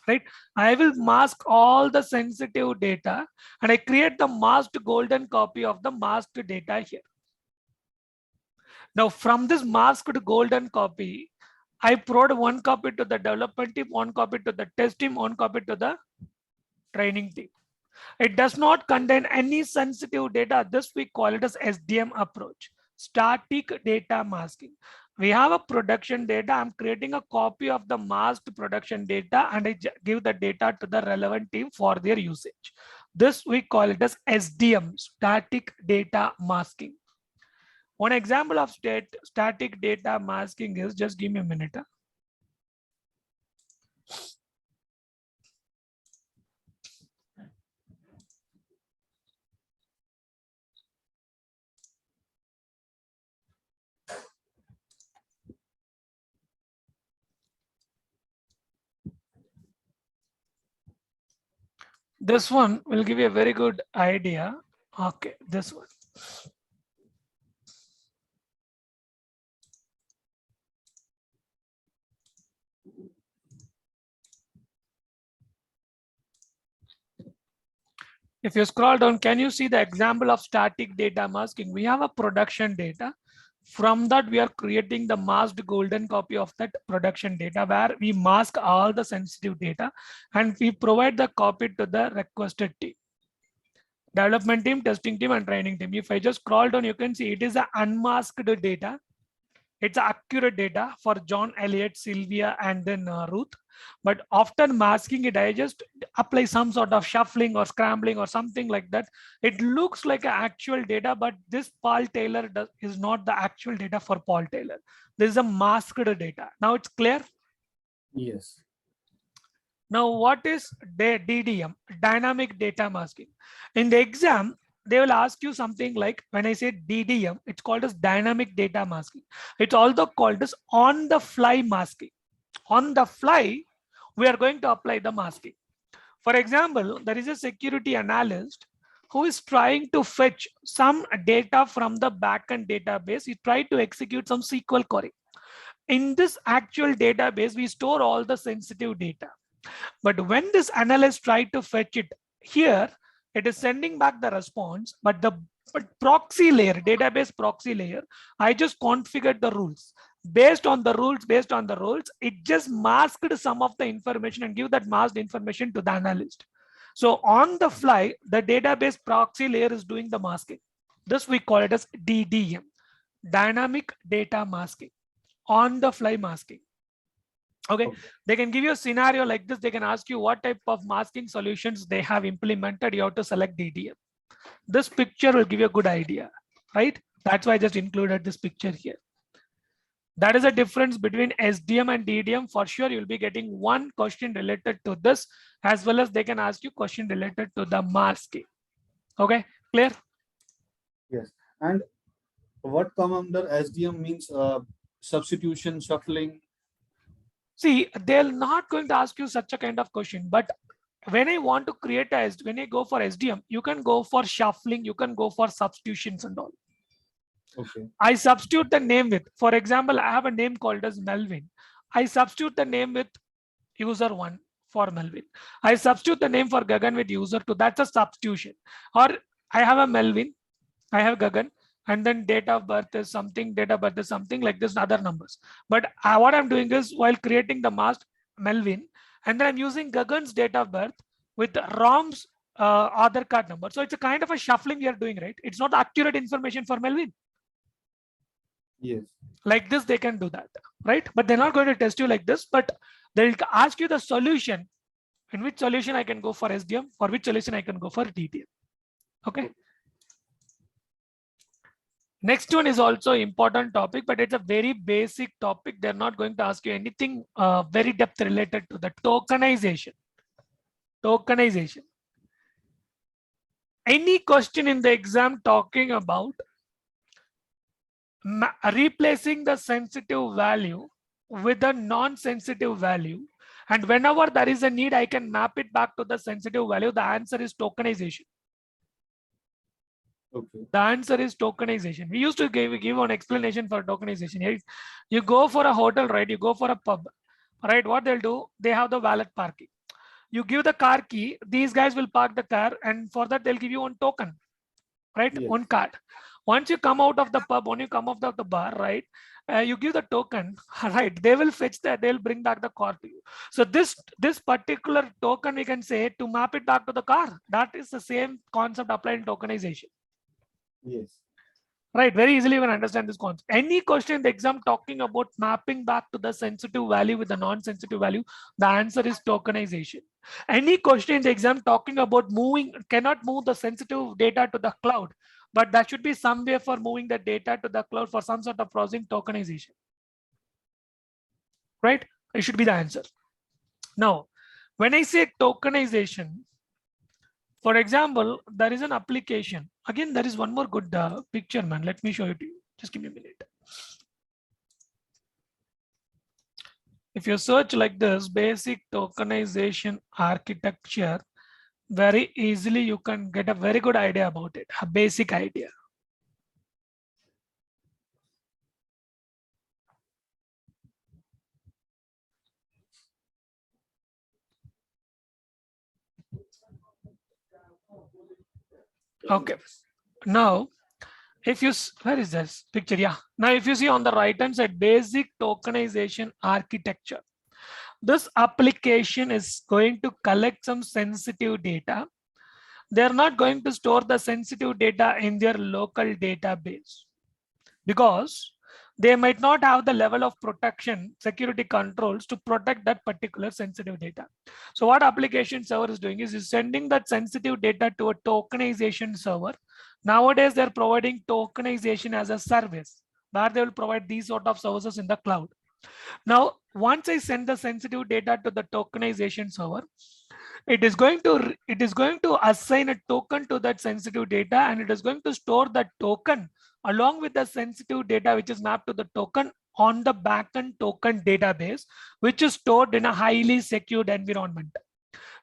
Right? I will mask all the sensitive data and I create the masked golden copy of the masked data here. Now from this masked golden copy, I provide one copy to the development team, one copy to the test team, one copy to the training team. It does not contain any sensitive data. This we call it as SDM approach, static data masking. We have a production data. I'm creating a copy of the masked production data and I give the data to the relevant team for their usage. This we call it as SDM, static data masking. One example of static data masking is, just give me a minute. This one will give you a very good idea. Okay, this one. If you scroll down, can you see the example of static data masking? We have a production data. From that, we are creating the masked golden copy of that production data where we mask all the sensitive data and we provide the copy to the requested team. Development team, testing team, and training team. If I just scroll down, you can see it is an unmasked data. It's accurate data for John, Elliot, Sylvia, and then Ruth. But after masking it, I just apply some sort of shuffling or scrambling or something like that. It looks like an actual data, but this Paul Taylor is not the actual data for Paul Taylor. This is a masked data. Now it's clear? Yes. Now, what is DDM? Dynamic data masking. In the exam, they will ask you something like, when I say DDM, it's called as dynamic data masking. It's also called as on the fly masking. On the fly, we are going to apply the masking. For example, there is a security analyst who is trying to fetch some data from the backend database. He tried to execute some SQL query. In this actual database, we store all the sensitive data. But when this analyst tried to fetch it here, it is sending back the response, but the proxy layer, database proxy layer, I just configured the rules. Based on the rules, it just masked some of the information and give that masked information to the analyst. So on the fly, the database proxy layer is doing the masking. This we call it as DDM, dynamic data masking, on the fly masking. Okay, they can give you a scenario like this. They can ask you what type of masking solutions they have implemented. You have to select DDM. This picture will give you a good idea, right? That's why I just included this picture here. That is a difference between SDM and DDM. For sure, you'll be getting one question related to this, as well as they can ask you question related to the masking. Okay, clear? Yes. And what come under SDM means substitution, shuffling. See, they're not going to ask you such a kind of question, but when I want to create when I go for SDM, you can go for shuffling, you can go for substitutions and all. Okay. I substitute the name with, for example, I have a name called as Melvin. I substitute the name with user 1 for Melvin. I substitute the name for Gagan with user 2. That's a substitution. Or I have a Melvin, I have Gagan, and then date of birth is something, like this, other numbers. But what I'm doing is, while creating the mask Melvin, and then I'm using Gagan's date of birth with Rom's Aadhaar card number. So it's a kind of a shuffling we are doing, right? It's not accurate information for Melvin. Yes. Like this, they can do that, right? But they're not going to test you like this, but they'll ask you the solution. In which solution I can go for SDM, for which solution I can go for DDM. Okay. Next one is also important topic, but it's a very basic topic. They're not going to ask you anything very depth related to the tokenization. Tokenization. Any question in the exam talking about replacing the sensitive value with a non-sensitive value, and whenever there is a need, I can map it back to the sensitive value. The answer is tokenization. Okay. The answer is tokenization. We used to give an explanation for tokenization. Right? You go for a hotel, right? You go for a pub, right? What they'll do, they have the valet parking. You give the car key, these guys will park the car, and for that they'll give you one token, right? Yes. One card. Once you come out of the pub, when you come out of the bar, right? You give the token, right? They will fetch that. They'll bring back the car to you. So this particular token, we can say, to map it back to the car. That is the same concept applied in tokenization. Yes. Right, very easily you can understand this concept. Any question in the exam talking about mapping back to the sensitive value with the non-sensitive value, the answer is tokenization. Any question in the exam talking about cannot move the sensitive data to the cloud, but that should be some way for moving the data to the cloud for some sort of processing, tokenization. Right, it should be the answer. Now, when I say tokenization, for example, there is an application. Again, there is one more good picture, man. Let me show it to you. Just give me a minute. If you search like this, basic tokenization architecture, very easily you can get a very good idea about it, a basic idea. Okay, now if you where is this picture? Yeah, now if you see on the right hand side, basic tokenization architecture, this application is going to collect some sensitive data. They're not going to store the sensitive data in their local database because they might not have the level of protection, security controls to protect that particular sensitive data. So what application server is doing is sending that sensitive data to a tokenization server. Nowadays, they're providing tokenization as a service where they will provide these sort of services in the cloud. Now, once I send the sensitive data to the tokenization server, it is going to assign a token to that sensitive data, and it is going to store that token along with the sensitive data which is mapped to the token on the backend token database, which is stored in a highly secured environment.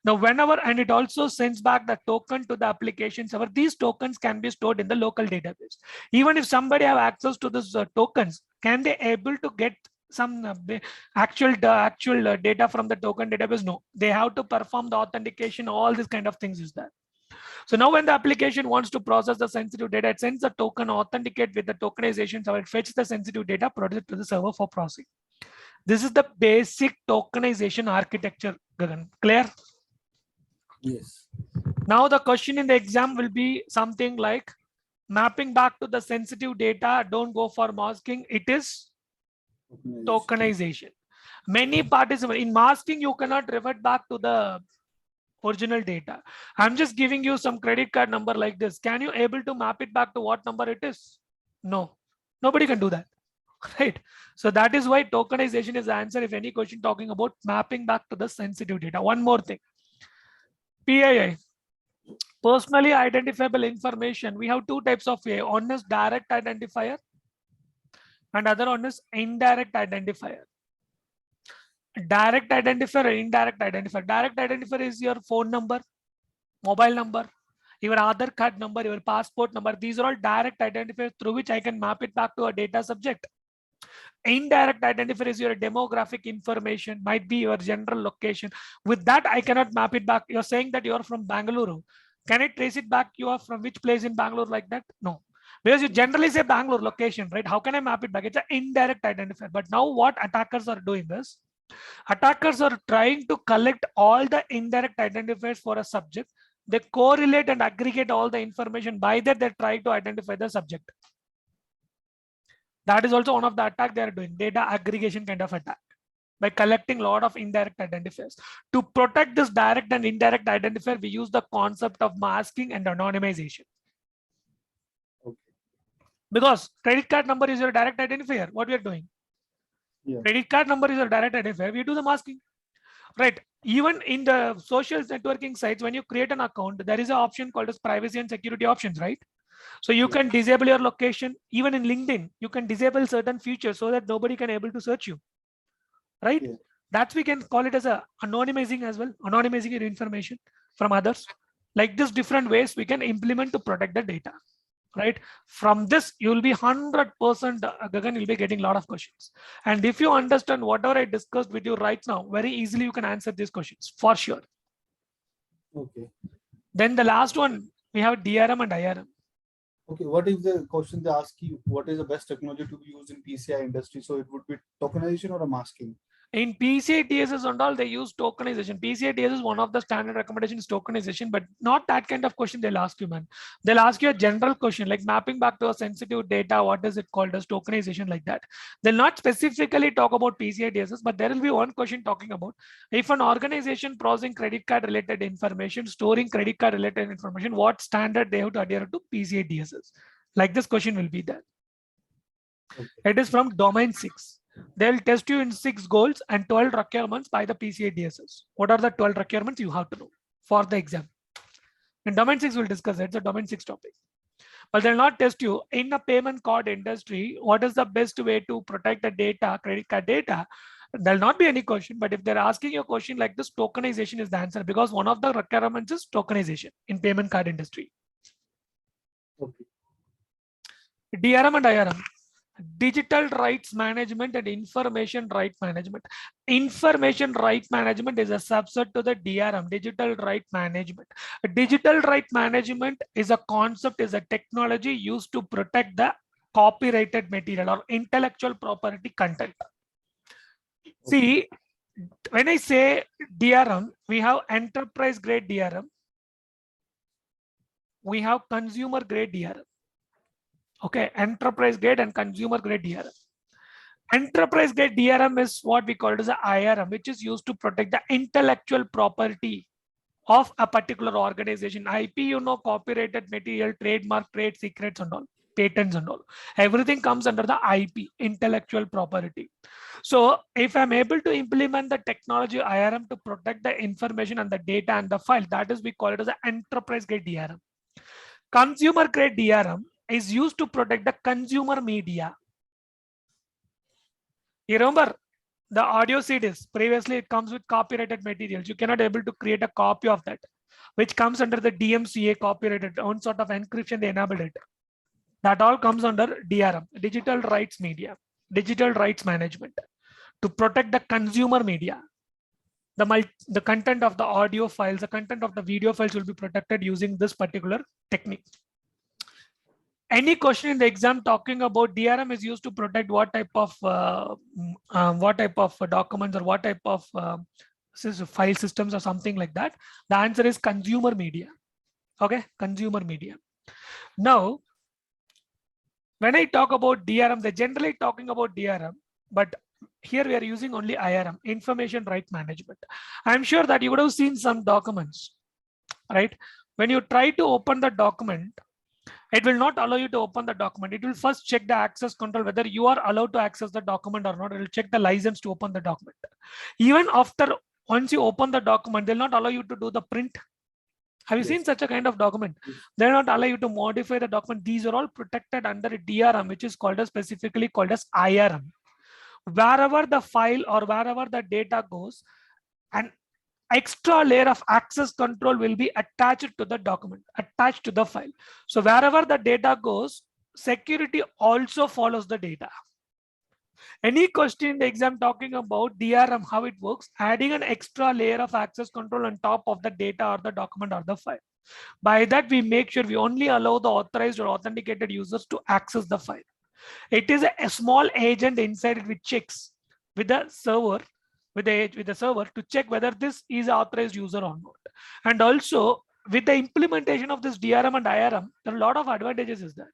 Now, whenever, and it also sends back the token to the application server, these tokens can be stored in the local database. Even if somebody have access to these tokens, can they able to get some actual data from the token database? No, they have to perform the authentication. All these kind of things is there. So now when the application wants to process the sensitive data, it sends the token, authenticate with the tokenization server, it fetches the sensitive data, provides it to the server for processing. This is the basic tokenization architecture, Gagan. Clear? Yes. Now the question in the exam will be something like mapping back to the sensitive data. Don't go for masking. It is tokenization. Many participants in masking, you cannot revert back to the original data. I'm just giving you some credit card number like this. Can you able to map it back to what number it is? No, nobody can do that. Right. So that is why tokenization is the answer if any question talking about mapping back to the sensitive data. One more thing. PII. Personally identifiable information. We have two types of PII. One is direct identifier and other one is indirect identifier. Direct identifier or indirect identifier. Direct identifier is your phone number, mobile number, your Aadhaar card number, your passport number. These are all direct identifiers through which I can map it back to a data subject. Indirect identifier is your demographic information, might be your general location. With that, I cannot map it back. You're saying that you're from Bangalore. Can I trace it back? You are from which place in Bangalore like that? No. Because you generally say Bangalore location, right? How can I map it back? It's an indirect identifier. But now what attackers are doing is, attackers are trying to collect all the indirect identifiers for a subject. They correlate and aggregate all the information. By that, they try to identify the subject. That is also one of the attack they are doing, data aggregation kind of attack, by collecting a lot of indirect identifiers. To protect this direct and indirect identifier, we use the concept of masking and anonymization. Okay. Because credit card number is your direct identifier. What we are doing? Yeah. Credit card number is your direct identifier. We do the masking. Right. Even in the social networking sites, when you create an account, there is an option called as privacy and security options, right? So you can disable your location. Even in LinkedIn, you can disable certain features so that nobody can able to search you, right? Yeah. That's we can call it as a anonymizing as well, anonymizing your information from others. Like this, different ways we can implement to protect the data, right? From this, you will be 100%, Gagan, you'll be getting a lot of questions. And if you understand whatever I discussed with you right now, very easily you can answer these questions for sure. Okay. Then the last one, we have DRM and IRM. Okay, what if the question they ask you, what is the best technology to be used in PCI industry? So it would be tokenization or a masking? In PCI DSS and all, they use tokenization. PCI DSS, one of the standard recommendations, tokenization, but not that kind of question they'll ask you, man. They'll ask you a general question like mapping back to a sensitive data. What is it called as tokenization, like that? They'll not specifically talk about PCI DSS, but there will be one question talking about if an organization processing credit card related information, storing credit card related information, what standard they have to adhere to PCI DSS. Like this question will be there. Okay. It is from domain 6. They'll test you in 6 goals and 12 requirements by the PCI DSS. What are the 12 requirements you have to know for the exam? In domain 6, we'll discuss it. It's a domain 6 topic. But they'll not test you in a payment card industry. What is the best way to protect the data, credit card data? There'll not be any question, but if they're asking you a question like this, tokenization is the answer, because one of the requirements is tokenization in payment card industry. Okay. DRM and IRM. Digital rights management and information right management. Information right management is a subset to the DRM, digital right management. Digital right management is a concept, is a technology used to protect the copyrighted material or intellectual property content. See, when I say DRM, we have enterprise grade DRM, we have consumer grade DRM. Okay, enterprise grade and consumer grade DRM. Enterprise grade DRM is what we call it as a IRM, which is used to protect the intellectual property of a particular organization. IP, you know, copyrighted material, trademark, trade secrets and all, patents and all. Everything comes under the IP, intellectual property. So if I'm able to implement the technology IRM to protect the information and the data and the file, that is we call it as an enterprise grade DRM. Consumer grade DRM is used to protect the consumer media. You remember the audio CDs, previously it comes with copyrighted materials. You cannot able to create a copy of that, which comes under the DMCA copyrighted, own sort of encryption, they enabled it. That all comes under DRM, digital rights media, digital rights management, to protect the consumer media. The content of the audio files, the content of the video files will be protected using this particular technique. Any question in the exam talking about DRM is used to protect what type of documents or what type of file systems or something like that. The answer is consumer media. Okay, consumer media. Now, when I talk about DRM, they're generally talking about DRM, but here we are using only IRM, information right management. I'm sure that you would have seen some documents, right? When you try to open the document, it will not allow you to open the document. It will first check the access control, whether you are allowed to access the document or not. It will check the license to open the document. Even after, once you open the document, they'll not allow you to do the print. Have you seen such a kind of document? They'll not allow you to modify the document. These are all protected under DRM, which is called as specifically called as IRM. Wherever the file or wherever the data goes, an extra layer of access control will be attached to the document, attached to the file. So wherever the data goes, security also follows the data. Any question in the exam talking about DRM, how it works, adding an extra layer of access control on top of the data or the document or the file. By that, we make sure we only allow the authorized or authenticated users to access the file. It is a small agent inside it which checks with the server, with the server to check whether this is an authorized user or not. And also with the implementation of this DRM and IRM, there are a lot of advantages is there.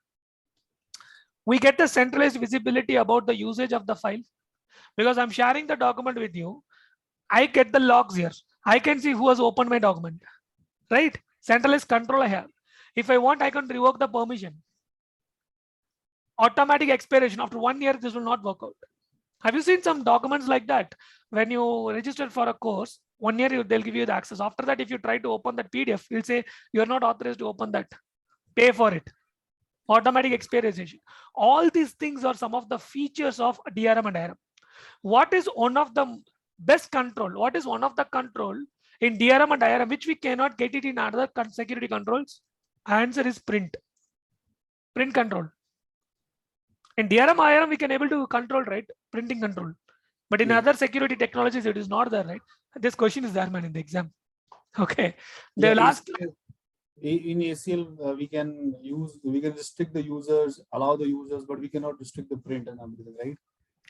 We get the centralized visibility about the usage of the file, because I'm sharing the document with you. I get the logs here. I can see who has opened my document, right? Centralized control I have. If I want, I can revoke the permission. Automatic expiration after 1 year, this will not work out. Have you seen some documents like that? When you register for a course, 1 year they'll give you the access. After that, if you try to open that PDF, you'll say you're not authorized to open that. Pay for it. Automatic expiration. All these things are some of the features of DRM and IRM. What is one of the best control? What is one of the control in DRM and IRM which we cannot get it in other security controls? Answer is print. Print control. In DRM, IRM, we can able to control, right? Printing control. But in other security technologies, it is not there, right? This question is there, man, in the exam. Okay. The last. In ACL, we can restrict the users, allow the users, but we cannot restrict the print and everything, right?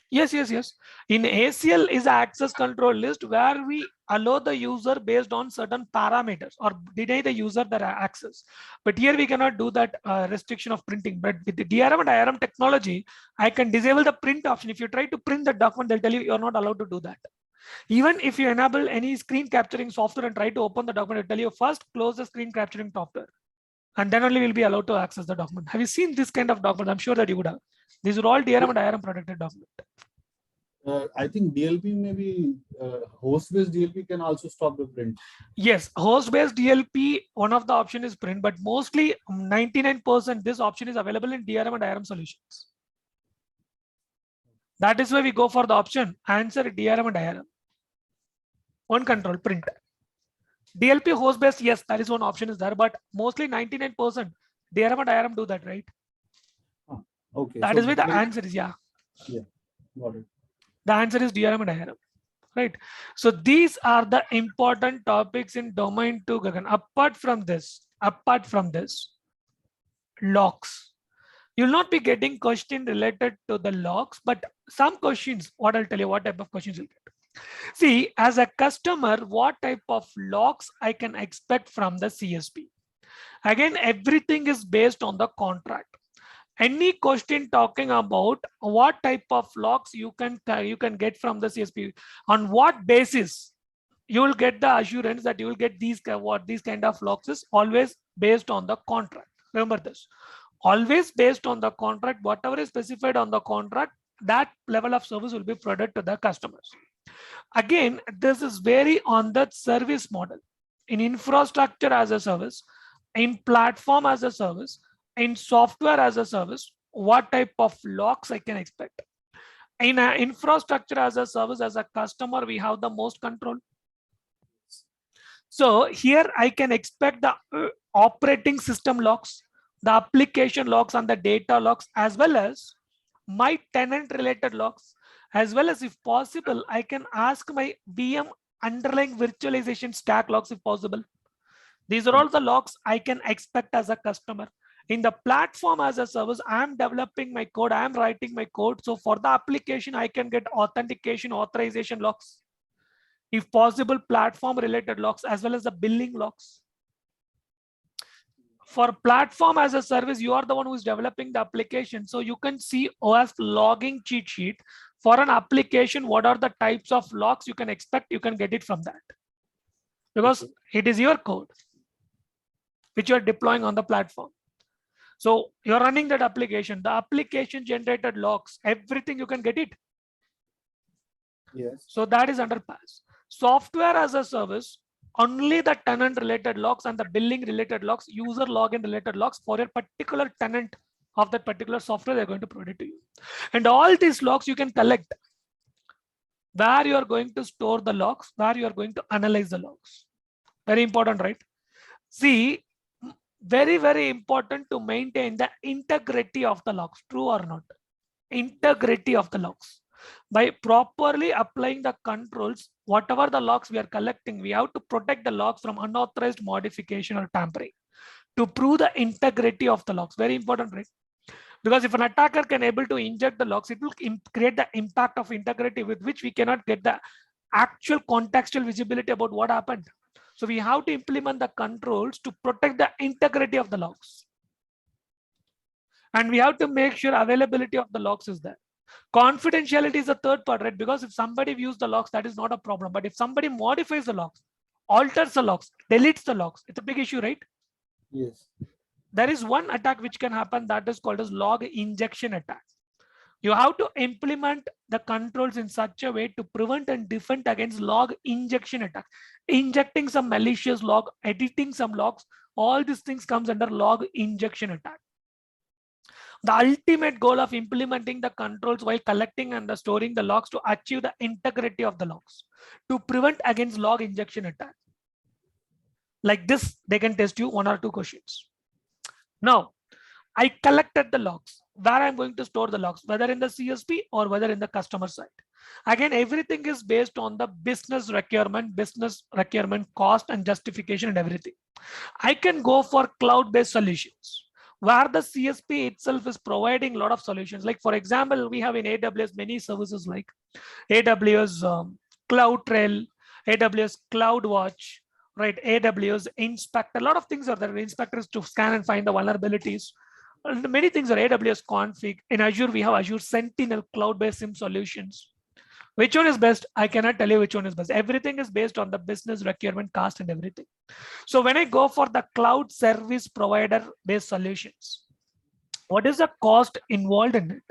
Yes. In ACL is an access control list where we allow the user based on certain parameters or deny the user their access. But here we cannot do that restriction of printing. But with the DRM and IRM technology, I can disable the print option. If you try to print the document, they'll tell you you're not allowed to do that. Even if you enable any screen capturing software and try to open the document, it'll tell you first close the screen capturing software. And then only will be allowed to access the document. Have you seen this kind of document? I'm sure that you would have. These are all DRM and IRM protected document. I think DLP maybe host-based DLP can also stop the print. Yes, host-based DLP, one of the option is print, but mostly 99% this option is available in DRM and IRM solutions. That is why we go for the option answer DRM and IRM. One control print. DLP host based, yes, that is one option is there, but mostly 99% DRM and IRM do that, right? Okay. That So is why the like, answer is yeah. yeah, got it. The answer is DRM and IRM, right? So these are the important topics in domain 2, Gagan. Apart from this, logs. You'll not be getting question related to the logs, but some questions, what I'll tell you, what type of questions you'll get. See, as a customer, what type of logs I can expect from the CSP? Again, everything is based on the contract. Any question talking about what type of logs you can get from the CSP, on what basis you will get the assurance that you will get these kind of logs is always based on the contract. Remember this, always based on the contract. Whatever is specified on the contract, that level of service will be provided to the customers. Again, this is very on the service model, in infrastructure as a service, in platform as a service, in software as a service, what type of logs I can expect. In infrastructure as a service, as a customer, we have the most control. So here I can expect the operating system logs, the application logs and the data logs, as well as my tenant related logs, as well as if possible, I can ask my VM underlying virtualization stack logs if possible. These are all the logs I can expect as a customer. In the platform as a service, I'm developing my code, I'm writing my code. So for the application, I can get authentication, authorization logs. If possible, platform related logs, as well as the billing logs. For platform as a service, you are the one who is developing the application. So you can see OS logging cheat sheet for an application. What are the types of logs you can expect? You can get it from that, because it is your code which you are deploying on the platform. So you're running that application, the application generated logs, everything you can get it. Yes. So that is under PaaS. Software as a service, only the tenant related logs and the billing related logs, user login related logs for a particular tenant of that particular software, they're going to provide it to you. And all these logs you can collect, where you are going to store the logs, where you are going to analyze the logs. Very important, right? See, very, very important to maintain the integrity of the logs. True or not? Integrity of the logs. By properly applying the controls, whatever the logs we are collecting, we have to protect the logs from unauthorized modification or tampering to prove the integrity of the logs. Very important, right? Because if an attacker can able to inject the logs, it will create the impact of integrity with which we cannot get the actual contextual visibility about what happened. So we have to implement the controls to protect the integrity of the logs. And we have to make sure availability of the logs is there. Confidentiality is the third part, right? Because if somebody views the logs, that is not a problem. But if somebody modifies the logs, alters the logs, deletes the logs, it's a big issue, right? Yes. There is one attack which can happen that is called as log injection attack. You have to implement the controls in such a way to prevent and defend against log injection attack. Injecting some malicious log, editing some logs, all these things comes under log injection attack. The ultimate goal of implementing the controls while collecting and storing the logs to achieve the integrity of the logs, to prevent against log injection attack. Like this, they can test you 1 or 2 questions. Now, I collected the logs, where I'm going to store the logs, whether in the CSP or whether in the customer side. Again, everything is based on the business requirement, cost and justification and everything. I can go for cloud-based solutions, where the CSP itself is providing a lot of solutions. Like for example, we have in AWS many services like AWS CloudTrail, AWS CloudWatch, right? AWS Inspect, a lot of things are there. Inspectors to scan and find the vulnerabilities. Many things are AWS config. In Azure, we have Azure Sentinel cloud-based SIEM solutions. Which one is best? I cannot tell you which one is best. Everything is based on the business requirement, cost and everything. So when I go for the cloud service provider based solutions, what is the cost involved in it?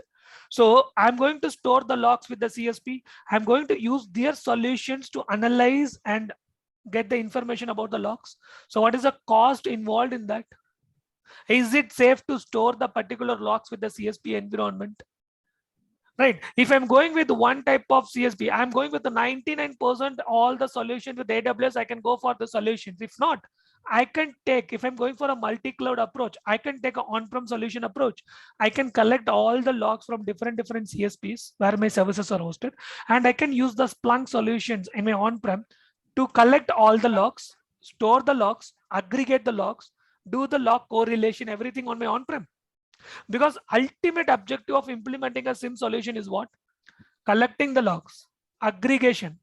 So I'm going to store the logs with the CSP. I'm going to use their solutions to analyze and get the information about the logs. So what is the cost involved in that? Is it safe to store the particular logs with the CSP environment? right? If I'm going with one type of CSP, I'm going with the 99% all the solutions with AWS, I can go for the solutions. If not, I can take, if I'm going for a multi-cloud approach, I can take an on-prem solution approach. I can collect all the logs from different CSPs where my services are hosted, and I can use the Splunk solutions in my on-prem to collect all the logs, store the logs, aggregate the logs, do the log correlation, everything on my on-prem. Because ultimate objective of implementing a SIM solution is what? Collecting the logs, aggregation,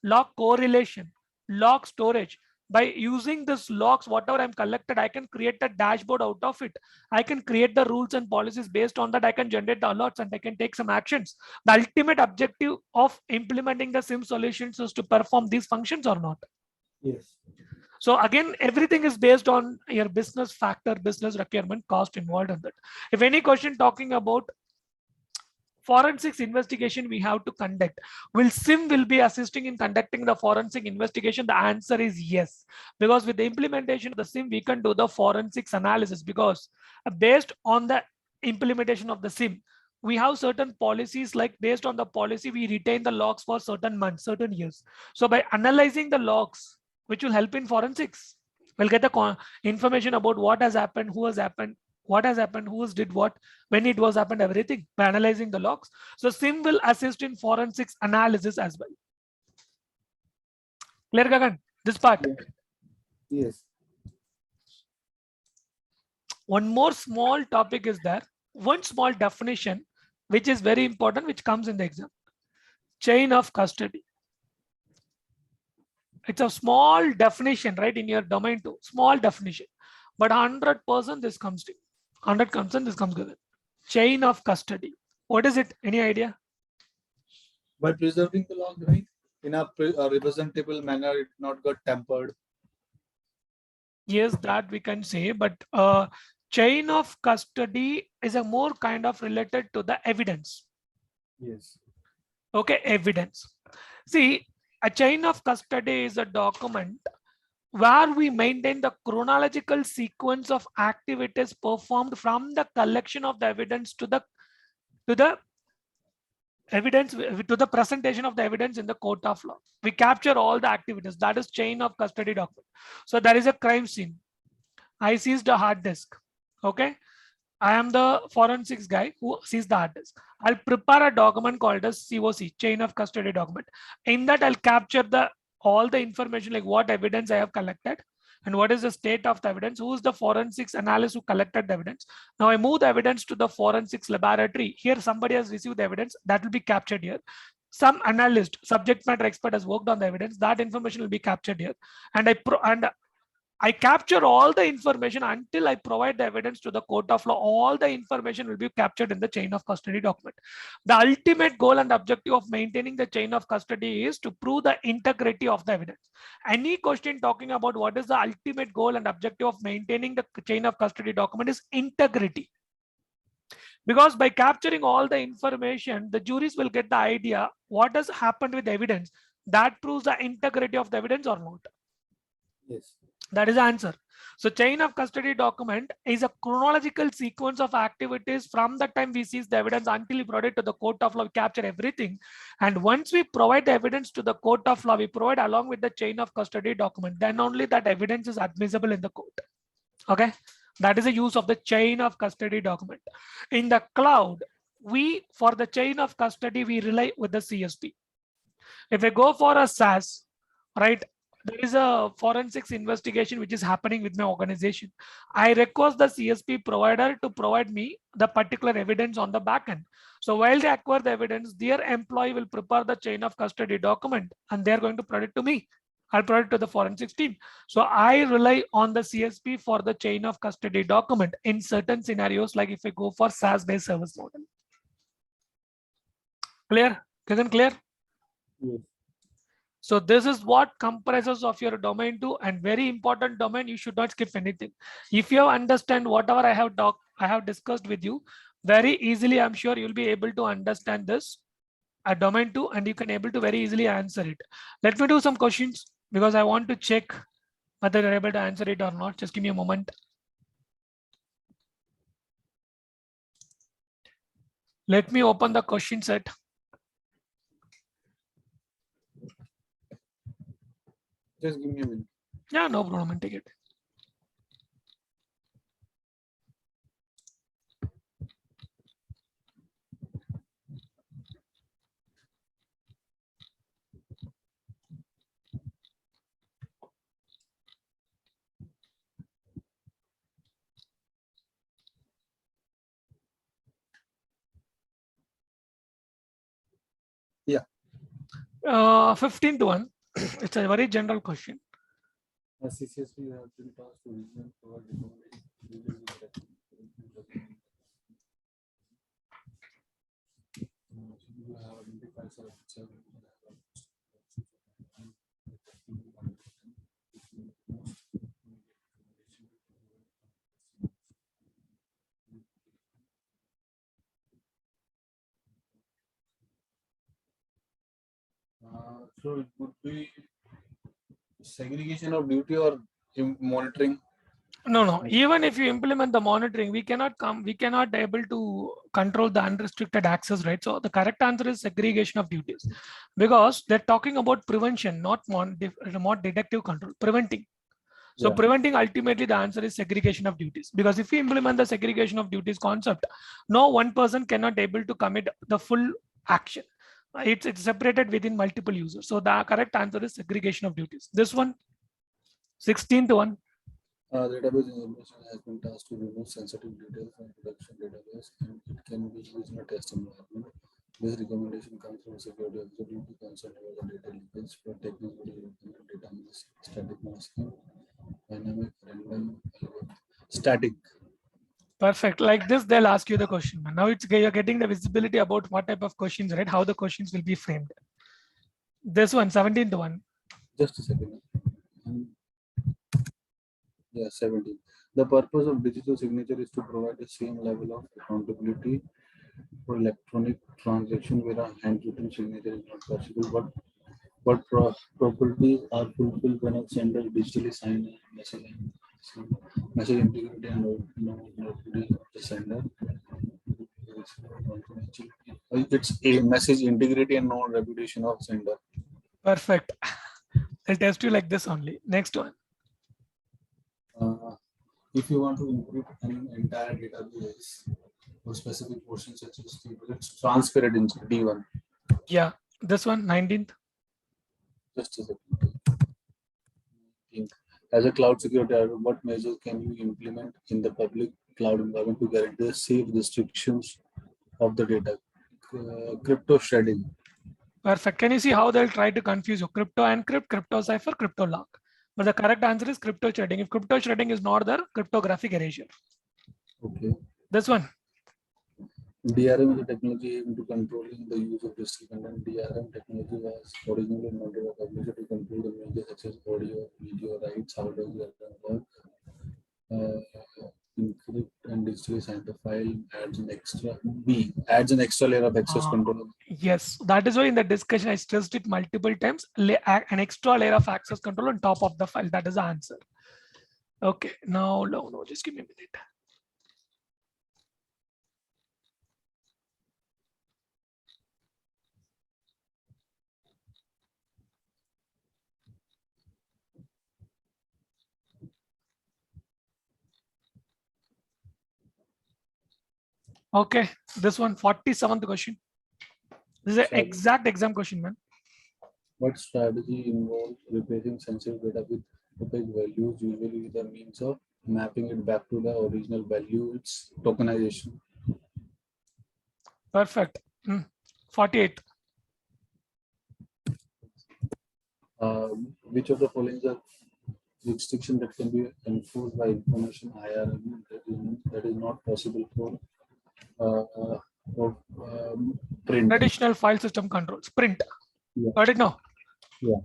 log correlation, log storage. By using this logs, whatever I'm collected, I can create a dashboard out of it. I can create the rules and policies based on that. I can generate the alerts and I can take some actions. The ultimate objective of implementing the SIM solutions is to perform these functions or not. Yes. So again, everything is based on your business factor, business requirement, cost involved in that. If any question talking about forensics investigation we have to conduct, will SIM will be assisting in conducting the forensic investigation? The answer is yes, because with the implementation of the SIM we can do the forensics analysis, because based on the implementation of the SIM we have certain policies, like based on the policy we retain the logs for certain months, certain years. So by analyzing the logs, which will help in forensics, we'll get the information about what has happened, who has happened, what has happened, who has did what, when it was happened, everything by analyzing the logs. So SIM will assist in forensics analysis as well. Clear, Gagan? This part. Yes. One more small topic is there. One small definition, which is very important, which comes in the exam. Chain of custody. It's a small definition, right, in your domain too. Small definition. But 100% this comes to 100% this comes together. Chain of custody. What is it? Any idea? By preserving the log, right? In a representable manner, it not got tampered. Yes, that we can say, but chain of custody is a more kind of related to the evidence. Yes. Okay, evidence. See, a chain of custody is a document where we maintain the chronological sequence of activities performed from the collection of the evidence to the evidence, to the presentation of the evidence in the court of law. We capture all the activities. That is chain of custody document. So there is a crime scene. I seized a hard disk. Okay. I am the forensics guy who sees the hard disk. I'll prepare a document called as COC, chain of custody document. In that, I'll capture all the information, like what evidence I have collected and what is the state of the evidence, who is the forensics analyst who collected the evidence. Now I move the evidence to the forensics laboratory. Here somebody has received the evidence that will be captured here. Some analyst, subject matter expert has worked on the evidence. That information will be captured here. And I capture all the information until I provide the evidence to the court of law. All the information will be captured in the chain of custody document. The ultimate goal and objective of maintaining the chain of custody is to prove the integrity of the evidence. Any question talking about what is the ultimate goal and objective of maintaining the chain of custody document is integrity. Because by capturing all the information, the juries will get the idea what has happened with the evidence. That proves the integrity of the evidence or not. Yes. That is the answer. So chain of custody document is a chronological sequence of activities from the time we seize the evidence until we provide it to the court of law, we capture everything. And once we provide the evidence to the court of law, we provide along with the chain of custody document, then only that evidence is admissible in the court. Okay. That is the use of the chain of custody document. In the cloud, for the chain of custody, we rely with the CSP. If I go for a SaaS, right, there is a forensics investigation which is happening with my organization. I request the CSP provider to provide me the particular evidence on the backend. So while they acquire the evidence, their employee will prepare the chain of custody document and they're going to provide it to me. I'll provide it to the forensics team. So I rely on the CSP for the chain of custody document in certain scenarios, like if I go for SaaS-based service model. Clear? Isn't clear? Yes. So this is what comprises of your domain 2, and very important domain. You should not skip anything. If you understand whatever I have discussed with you very easily, I'm sure you'll be able to understand this at domain 2 and you can able to very easily answer it. Let me do some questions because I want to check whether you're able to answer it or not. Just give me a moment. Let me open the question set. Just give me a minute. Yeah, no problem. I'll take it. Yeah. 15th one. It's a very general question. CCSP have been tasked to reason for so it would be segregation of duty or monitoring. No. Even if you implement the monitoring, we cannot able to control the unrestricted access, right? So the correct answer is segregation of duties, because they're talking about prevention, not detective control, preventing. So Yeah. preventing, ultimately the answer is segregation of duties, because if we implement the segregation of duties concept, no one person cannot able to commit the full action. It's separated within multiple users. So the correct answer is segregation of duties. This one, 16th one. Database information has been tasked to remove sensitive details from production database, and it can be used in a test environment. This recommendation comes from security officer due to concern over the data leakage for technically data mask, static masking, dynamic, random, static. Perfect. Like this, they'll ask you the question. Now you're getting the visibility about what type of questions, right? How the questions will be framed. This one, 17th one. Just a second. Yeah, 17. The purpose of digital signature is to provide the same level of accountability for electronic transaction where a handwritten signature is not possible, but properties are fulfilled when a sender digitally sign a message integrity and notability of the sender. It's a message integrity and no reputation of sender. Perfect. I'll test you like this only. Next one. If you want to encrypt an entire database for specific portions such as table, it's transferred in D1. Yeah, this one, 19th. Just a second. As a cloud security advisor, what measures can you implement in the public cloud environment to guarantee the safe restrictions of the data? Crypto shredding. Perfect. Can you see how they'll try to confuse you? Crypto encrypt, crypto cipher, crypto lock. But the correct answer is crypto shredding. If crypto shredding is not there, cryptographic erasure. Okay. This one. DRM is a technology aimed to controlling the use of digital content. DRM technology was originally invented by publisher to control the media such as audio, video rights. How does DRM work? Encrypt and digitally sign the file, adds an extra layer of access control. Yes, that is why in the discussion I stressed it multiple times. An extra layer of access control on top of the file. That is the answer. Okay, no, just give me a minute. Okay, this one, 47th question. This is an exact exam question, man. What strategy involves replacing sensitive data with opaque values, usually with the means of mapping it back to the original value? It's tokenization. Perfect. 48th. Which of the following is a restriction that can be enforced by information IRM that is not possible for print? Traditional file system controls. Print. Yeah. Got it now? Yeah.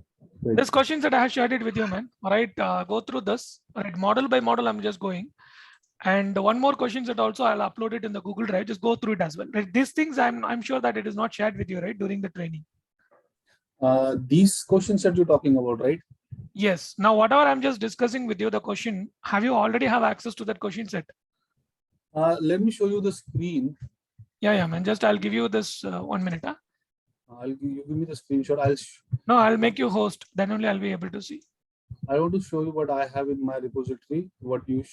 Print. This questions that I have shared it with you, man. All right, go through this. All right, model by model, I'm just going. And one more questions that also I'll upload it in the Google Drive. Just go through it as well. Right? These things I'm sure that it is not shared with you, right, during the training. These questions that you're talking about, right? Yes. Now, whatever I'm just discussing with you, the question, have you already have access to that question set? Let me show you the screen. Yeah, man. Just I'll give you this 1 minute. Huh? You give me the screenshot. No, I'll make you host. Then only I'll be able to see. I want to show you what I have in my repository. What you